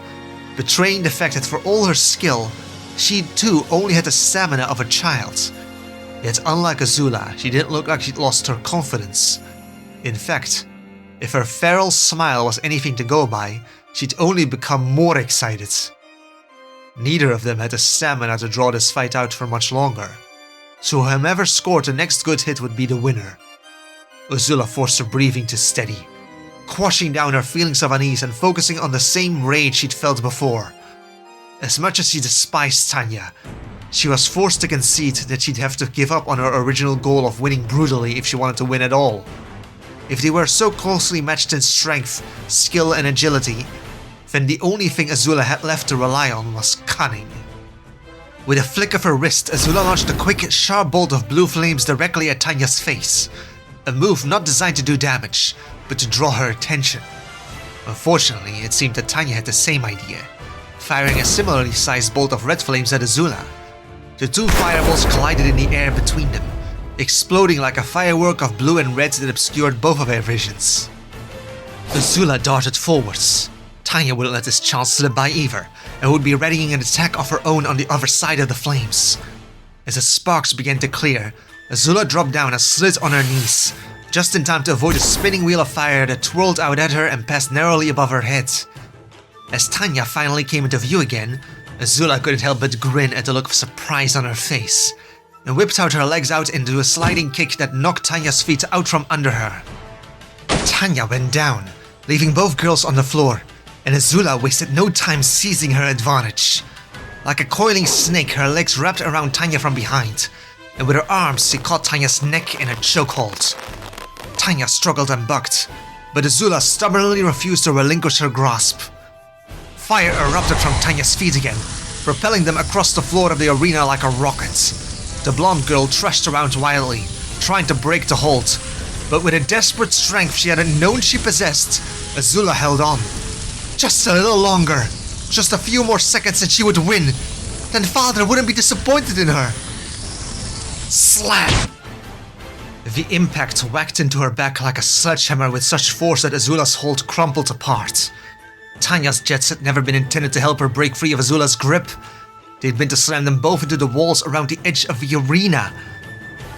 betraying the fact that for all her skill, she too only had the stamina of a child. Yet unlike Azula, she didn't look like she'd lost her confidence. In fact, if her feral smile was anything to go by, she'd only become more excited. Neither of them had the stamina to draw this fight out for much longer, so whomever scored the next good hit would be the winner. Azula forced her breathing to steady, quashing down her feelings of unease and focusing on the same rage she'd felt before. As much as she despised Tanya, she was forced to concede that she'd have to give up on her original goal of winning brutally if she wanted to win at all. If they were so closely matched in strength, skill and agility, then the only thing Azula had left to rely on was cunning. With a flick of her wrist, Azula launched a quick, sharp bolt of blue flames directly at Tanya's face, a move not designed to do damage, but to draw her attention. Unfortunately, it seemed that Tanya had the same idea, firing a similarly sized bolt of red flames at Azula. The two fireballs collided in the air between them, exploding like a firework of blue and red that obscured both of their visions. Azula darted forwards. Tanya wouldn't let this chance slip by either, and would be readying an attack of her own on the other side of the flames. As the sparks began to clear, Azula dropped down and slid on her knees, just in time to avoid a spinning wheel of fire that twirled out at her and passed narrowly above her head. As Tanya finally came into view again, Azula couldn't help but grin at the look of surprise on her face, and whipped out her legs out into a sliding kick that knocked Tanya's feet out from under her. Tanya went down, leaving both girls on the floor, and Azula wasted no time seizing her advantage. Like a coiling snake, her legs wrapped around Tanya from behind, and with her arms she caught Tanya's neck in a chokehold. Tanya struggled and bucked, but Azula stubbornly refused to relinquish her grasp. Fire erupted from Tanya's feet again, propelling them across the floor of the arena like a rocket. The blonde girl thrashed around wildly, trying to break the hold, but with a desperate strength she hadn't known she possessed, Azula held on. Just a little longer, just a few more seconds and she would win. Then Father wouldn't be disappointed in her. Slam! The impact whacked into her back like a sledgehammer with such force that Azula's hold crumpled apart. Tanya's jets had never been intended to help her break free of Azula's grip. They'd been to slam them both into the walls around the edge of the arena.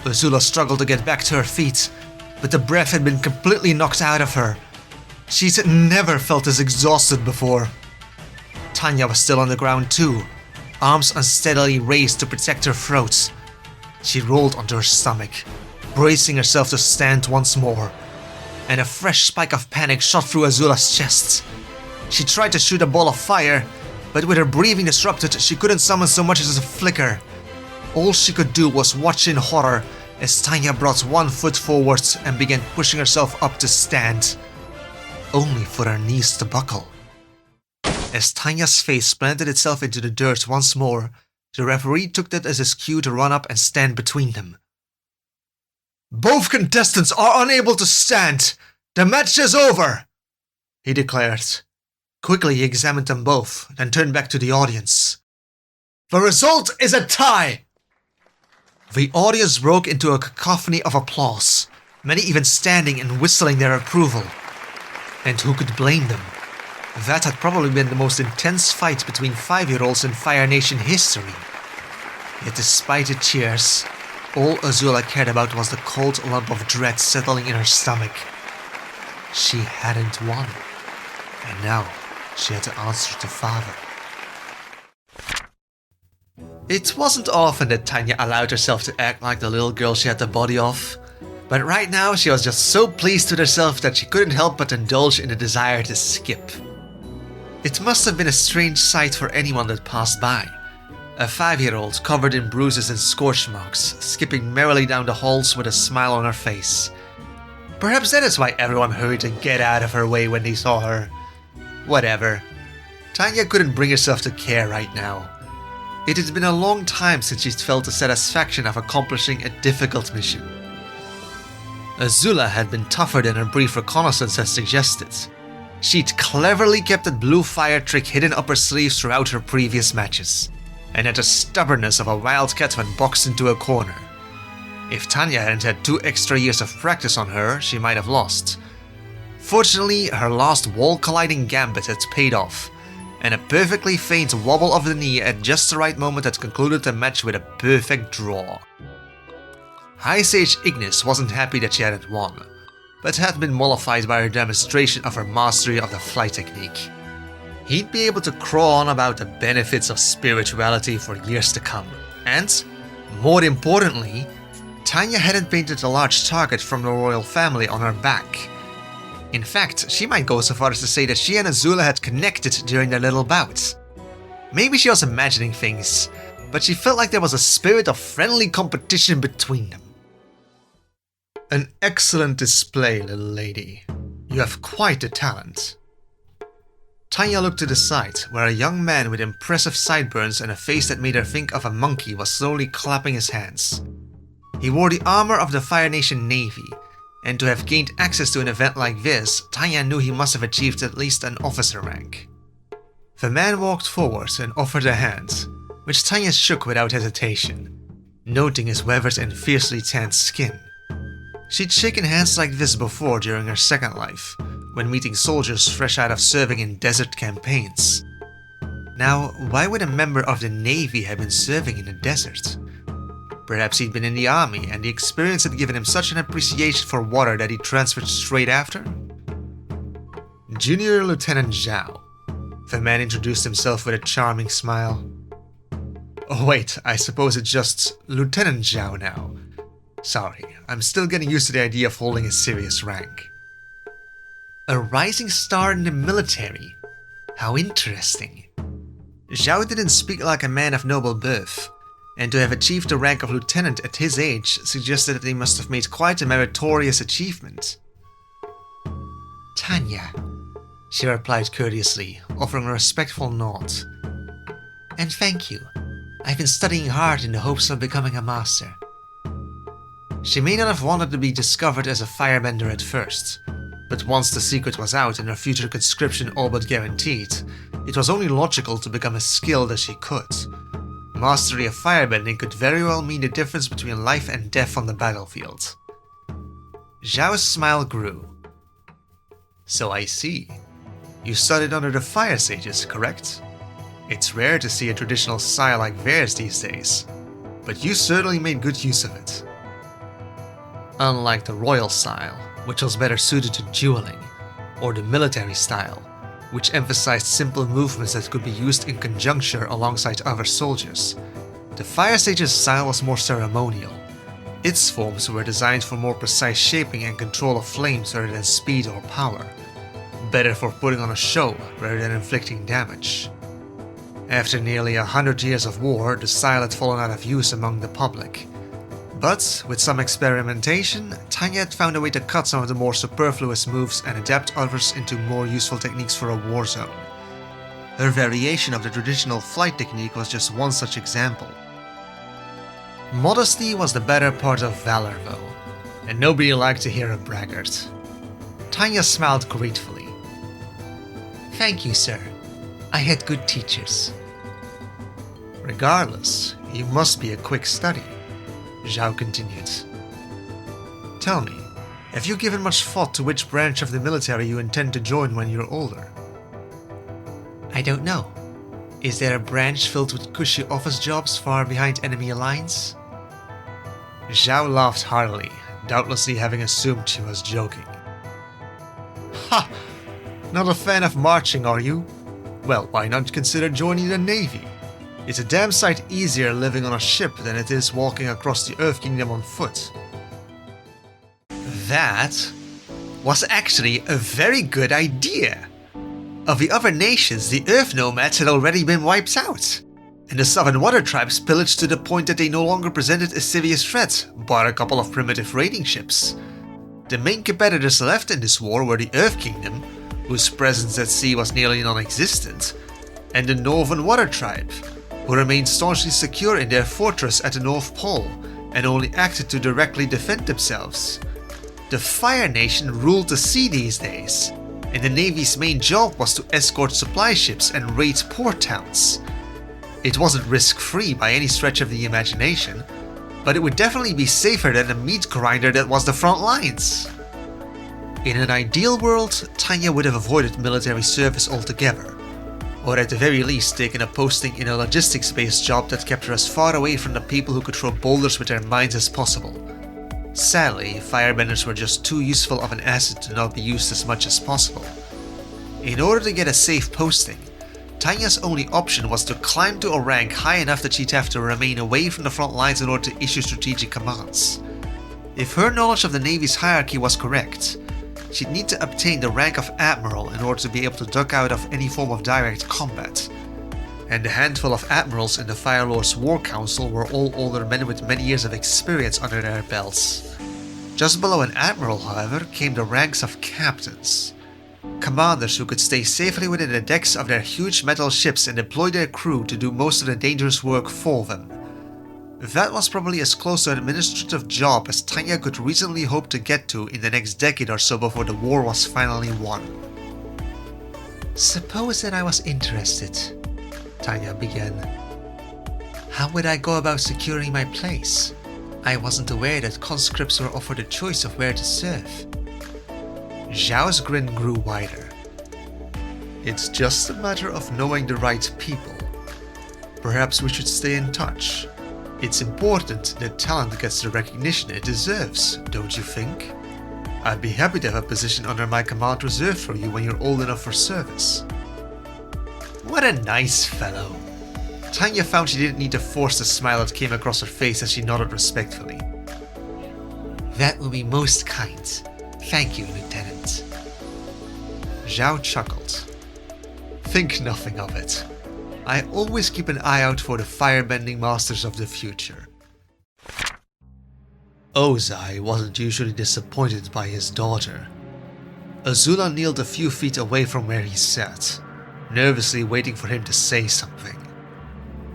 Azula struggled to get back to her feet, but the breath had been completely knocked out of her. She'd never felt as exhausted before. Tanya was still on the ground too, arms unsteadily raised to protect her throat. She rolled onto her stomach, bracing herself to stand once more, and a fresh spike of panic shot through Azula's chest. She tried to shoot a ball of fire, but with her breathing disrupted, she couldn't summon so much as a flicker. All she could do was watch in horror as Tanya brought one foot forward and began pushing herself up to stand, only for her knees to buckle. As Tanya's face planted itself into the dirt once more, the referee took that as his cue to run up and stand between them. "Both contestants are unable to stand! The match is over!" he declared. Quickly he examined them both, then turned back to the audience. "The result is a tie!" The audience broke into a cacophony of applause, many even standing and whistling their approval. And who could blame them? That had probably been the most intense fight between 5-year-olds in Fire Nation history. Yet despite the cheers, all Azula cared about was the cold lump of dread settling in her stomach. She hadn't won, and now she had to answer to Father. It wasn't often that Tanya allowed herself to act like the little girl she had the body of, but right now she was just so pleased with herself that she couldn't help but indulge in the desire to skip. It must have been a strange sight for anyone that passed by. A 5-year-old covered in bruises and scorch marks, skipping merrily down the halls with a smile on her face. Perhaps that is why everyone hurried to get out of her way when they saw her. Whatever. Tanya couldn't bring herself to care right now. It had been a long time since she'd felt the satisfaction of accomplishing a difficult mission. Azula had been tougher than her brief reconnaissance had suggested. She'd cleverly kept that blue fire trick hidden up her sleeves throughout her previous matches, and had the stubbornness of a wildcat when boxed into a corner. If Tanya hadn't had 2 extra years of practice on her, she might have lost. Fortunately, her last wall-colliding gambit had paid off, and a perfectly faint wobble of the knee at just the right moment had concluded the match with a perfect draw. High Sage Ignis wasn't happy that she hadn't won, but had been mollified by her demonstration of her mastery of the flight technique. He'd be able to crawl on about the benefits of spirituality for years to come, and, more importantly, Tanya hadn't painted a large target from the royal family on her back. In fact, she might go so far as to say that she and Azula had connected during their little bouts. Maybe she was imagining things, but she felt like there was a spirit of friendly competition between them. "An excellent display, little lady. You have quite a talent." Tanya looked to the side, where a young man with impressive sideburns and a face that made her think of a monkey was slowly clapping his hands. He wore the armor of the Fire Nation Navy, and to have gained access to an event like this, Tanya knew he must have achieved at least an officer rank. The man walked forward and offered a hand, which Tanya shook without hesitation, noting his weathered and fiercely tanned skin. She'd shaken hands like this before during her second life, when meeting soldiers fresh out of serving in desert campaigns. Now, why would a member of the Navy have been serving in the desert? Perhaps he'd been in the army, and the experience had given him such an appreciation for water that he transferred straight after? Junior Lieutenant Zhao. The man introduced himself with a charming smile. Oh wait, I suppose it's just Lieutenant Zhao now. Sorry, I'm still getting used to the idea of holding a serious rank. A rising star in the military? How interesting. Zhao didn't speak like a man of noble birth, and to have achieved the rank of lieutenant at his age suggested that he must have made quite a meritorious achievement. Tanya, she replied courteously, offering a respectful nod. And thank you. I've been studying hard in the hopes of becoming a master. She may not have wanted to be discovered as a firebender at first, but once the secret was out and her future conscription all but guaranteed, it was only logical to become as skilled as she could. Mastery of firebending could very well mean the difference between life and death on the battlefield. Zhao's smile grew. So I see. You studied under the Fire Sages, correct? It's rare to see a traditional style like theirs these days, but you certainly made good use of it. Unlike the royal style, which was better suited to dueling, or the military style, which emphasized simple movements that could be used in conjuncture alongside other soldiers, the Fire Sages style was more ceremonial. Its forms were designed for more precise shaping and control of flames rather than speed or power, better for putting on a show rather than inflicting damage. After nearly 100 years of war, the style had fallen out of use among the public. But, with some experimentation, Tanya had found a way to cut some of the more superfluous moves and adapt others into more useful techniques for a war zone. Her variation of the traditional flight technique was just one such example. Modesty was the better part of valor though, and nobody liked to hear a braggart. Tanya smiled gratefully. Thank you, sir. I had good teachers. Regardless, you must be a quick study, Zhao continued. Tell me, have you given much thought to which branch of the military you intend to join when you're older? I don't know. Is there a branch filled with cushy office jobs far behind enemy lines? Zhao laughed heartily, doubtlessly having assumed she was joking. Ha! Not a fan of marching, are you? Well, why not consider joining the Navy? It's a damn sight easier living on a ship than it is walking across the Earth Kingdom on foot. That was actually a very good idea. Of the other nations, the Earth nomads had already been wiped out, and the Southern Water tribes pillaged to the point that they no longer presented a serious threat, bar a couple of primitive raiding ships. The main competitors left in this war were the Earth Kingdom, whose presence at sea was nearly non-existent, and the Northern Water tribe, who remained staunchly secure in their fortress at the North Pole and only acted to directly defend themselves. The Fire Nation ruled the sea these days, and the Navy's main job was to escort supply ships and raid port towns. It wasn't risk-free by any stretch of the imagination, but it would definitely be safer than the meat grinder that was the front lines. In an ideal world, Tanya would have avoided military service altogether, or at the very least taken a posting in a logistics-based job that kept her as far away from the people who could throw boulders with their minds as possible. Sadly, firebenders were just too useful of an asset to not be used as much as possible. In order to get a safe posting, Tanya's only option was to climb to a rank high enough that she'd have to remain away from the front lines in order to issue strategic commands. If her knowledge of the Navy's hierarchy was correct, she'd need to obtain the rank of Admiral in order to be able to duck out of any form of direct combat. And the handful of admirals in the Fire Lord's War Council were all older men with many years of experience under their belts. Just below an admiral, however, came the ranks of captains. Commanders who could stay safely within the decks of their huge metal ships and deploy their crew to do most of the dangerous work for them. That was probably as close to an administrative job as Tanya could reasonably hope to get to in the next decade or so before the war was finally won. Suppose that I was interested, Tanya began. How would I go about securing my place? I wasn't aware that conscripts were offered a choice of where to serve. Zhao's grin grew wider. It's just a matter of knowing the right people. Perhaps we should stay in touch. It's important that talent gets the recognition it deserves, don't you think? I'd be happy to have a position under my command reserved for you when you're old enough for service. What a nice fellow. Tanya found she didn't need to force the smile that came across her face as she nodded respectfully. That will be most kind. Thank you, Lieutenant. Zhao chuckled. Think nothing of it. I always keep an eye out for the firebending masters of the future. Ozai wasn't usually disappointed by his daughter. Azula kneeled a few feet away from where he sat, nervously waiting for him to say something.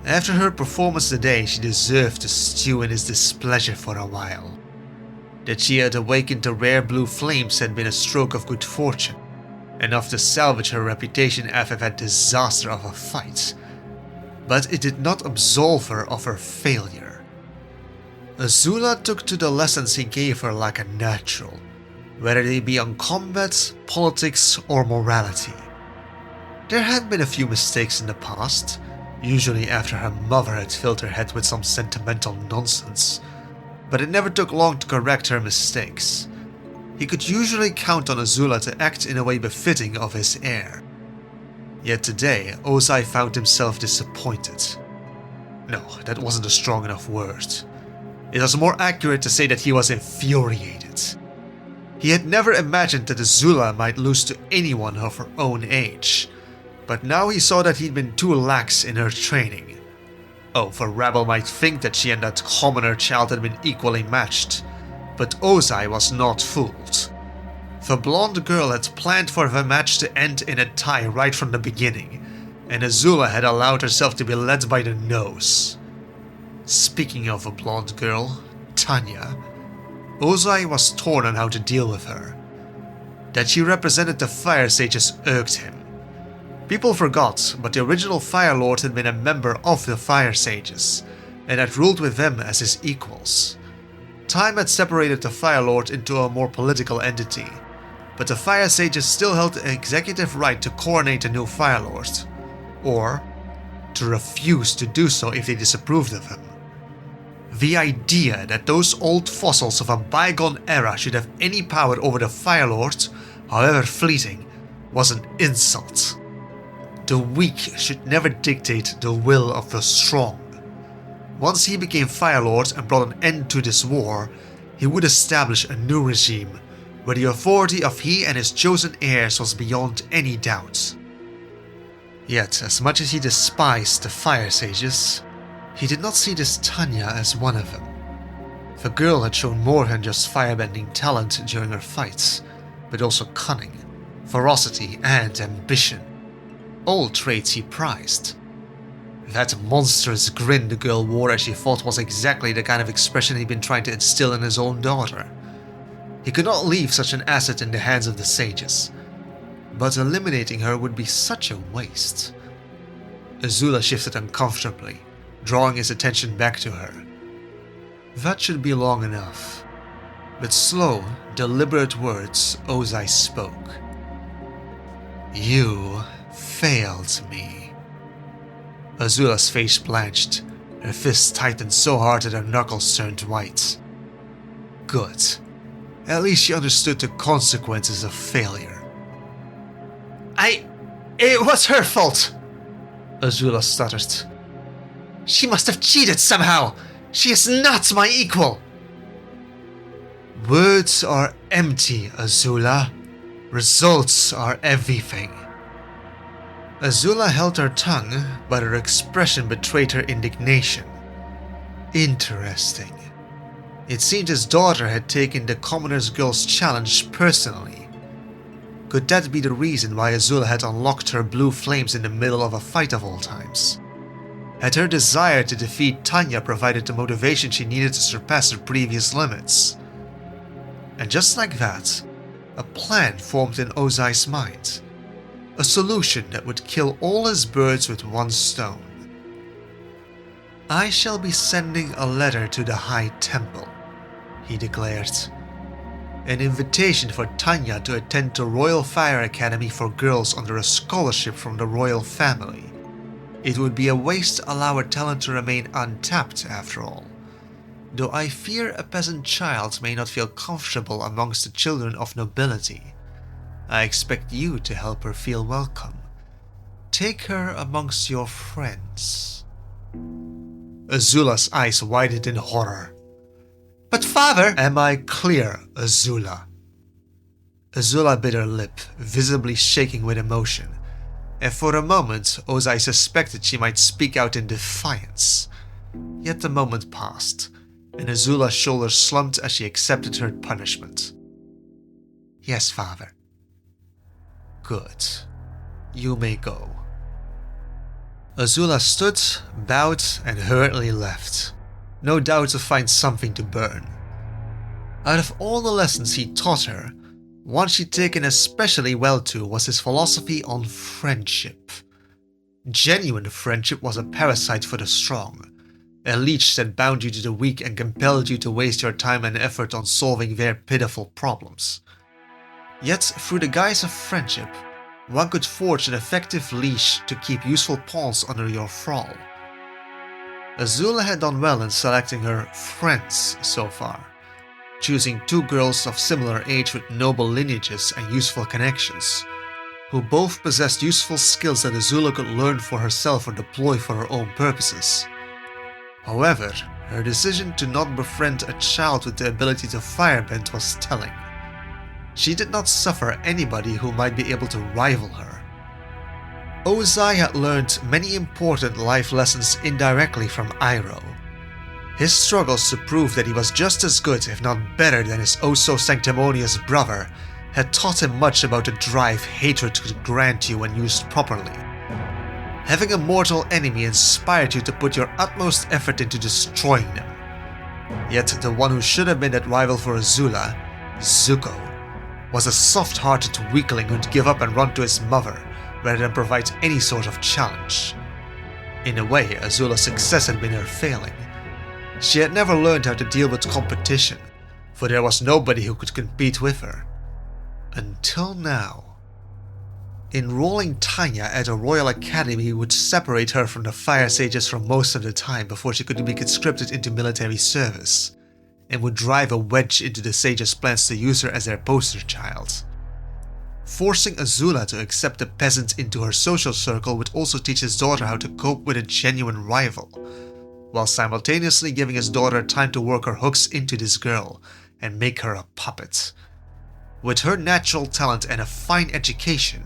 After her performance today, she deserved to stew in his displeasure for a while. That she had awakened the rare blue flames had been a stroke of good fortune, enough to salvage her reputation after that disaster of a fight. But it did not absolve her of her failure. Azula took to the lessons he gave her like a natural, whether they be on combat, politics, or morality. There had been a few mistakes in the past, usually after her mother had filled her head with some sentimental nonsense, but it never took long to correct her mistakes. He could usually count on Azula to act in a way befitting of his heir. Yet today, Ozai found himself disappointed. No, that wasn't a strong enough word. It was more accurate to say that he was infuriated. He had never imagined that Azula might lose to anyone of her own age, but now he saw that he'd been too lax in her training. Oh, for Rebel might think that she and that commoner child had been equally matched, but Ozai was not fooled. The blonde girl had planned for the match to end in a tie right from the beginning, and Azula had allowed herself to be led by the nose. Speaking of a blonde girl, Tanya, Ozai was torn on how to deal with her. That she represented the Fire Sages irked him. People forgot, but the original Fire Lord had been a member of the Fire Sages, and had ruled with them as his equals. Time had separated the Fire Lord into a more political entity, but the Fire Sages still held the executive right to coronate a new Fire Lord, or to refuse to do so if they disapproved of him. The idea that those old fossils of a bygone era should have any power over the Fire Lord, however fleeting, was an insult. The weak should never dictate the will of the strong. Once he became Fire Lord and brought an end to this war, he would establish a new regime, where the authority of he and his chosen heirs was beyond any doubt. Yet, as much as he despised the Fire Sages, he did not see this Tanya as one of them. The girl had shown more than just firebending talent during her fights, but also cunning, ferocity, and ambition. All traits he prized. That monstrous grin the girl wore as she fought was exactly the kind of expression he'd been trying to instill in his own daughter. He could not leave such an asset in the hands of the sages, but eliminating her would be such a waste. Azula shifted uncomfortably, drawing his attention back to her. That should be long enough. With slow, deliberate words, Ozai spoke. You failed me. Azula's face blanched, her fists tightened so hard that her knuckles turned white. Good. At least she understood the consequences of failure. It was her fault, Azula stuttered. She must have cheated somehow. She is not my equal. Words are empty, Azula. Results are everything. Azula held her tongue, but her expression betrayed her indignation. Interesting. It seemed his daughter had taken the commoner's girl's challenge personally. Could that be the reason why Azula had unlocked her blue flames in the middle of a fight of all times? Had her desire to defeat Tanya provided the motivation she needed to surpass her previous limits? And just like that, a plan formed in Ozai's mind. A solution that would kill all his birds with one stone. I shall be sending a letter to the High Temple, he declared. An invitation for Tanya to attend the Royal Fire Academy for girls under a scholarship from the royal family. It would be a waste to allow her talent to remain untapped after all. Though I fear a peasant child may not feel comfortable amongst the children of nobility. I expect you to help her feel welcome. Take her amongst your friends. Azula's eyes widened in horror. But father! Am I clear, Azula? Azula bit her lip, visibly shaking with emotion, and for a moment Ozai suspected she might speak out in defiance. Yet the moment passed, and Azula's shoulders slumped as she accepted her punishment. Yes, father. Good. You may go. Azula stood, bowed, and hurriedly left, no doubt to find something to burn. Out of all the lessons he taught her, one she'd taken especially well to was his philosophy on friendship. Genuine friendship was a parasite for the strong, a leech that bound you to the weak and compelled you to waste your time and effort on solving their pitiful problems. Yet, through the guise of friendship, one could forge an effective leash to keep useful pawns under your thrall. Azula had done well in selecting her friends so far, choosing two girls of similar age with noble lineages and useful connections, who both possessed useful skills that Azula could learn for herself or deploy for her own purposes. However, her decision to not befriend a child with the ability to firebend was telling. She did not suffer anybody who might be able to rival her. Ozai had learned many important life lessons indirectly from Iroh. His struggles to prove that he was just as good, if not better, than his oh-so-sanctimonious brother had taught him much about the drive hatred could grant you when used properly. Having a mortal enemy inspired you to put your utmost effort into destroying them. Yet the one who should have been that rival for Azula, Zuko, was a soft-hearted weakling who'd give up and run to his mother rather than provide any sort of challenge. In a way, Azula's success had been her failing. She had never learned how to deal with competition, for there was nobody who could compete with her. Until now. Enrolling Tanya at a royal academy would separate her from the Fire Sages for most of the time before she could be conscripted into military service, and would drive a wedge into the Sages' plans to use her as their poster child. Forcing Azula to accept the peasant into her social circle would also teach his daughter how to cope with a genuine rival, while simultaneously giving his daughter time to work her hooks into this girl and make her a puppet. With her natural talent and a fine education,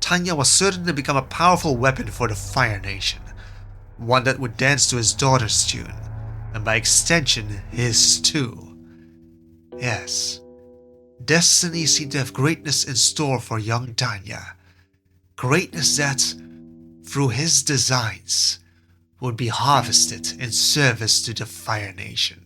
Tanya was certain to become a powerful weapon for the Fire Nation, one that would dance to his daughter's tune, and by extension his too. Yes, destiny seemed to have greatness in store for young Tanya, greatness that, through his designs, would be harvested in service to the Fire Nation.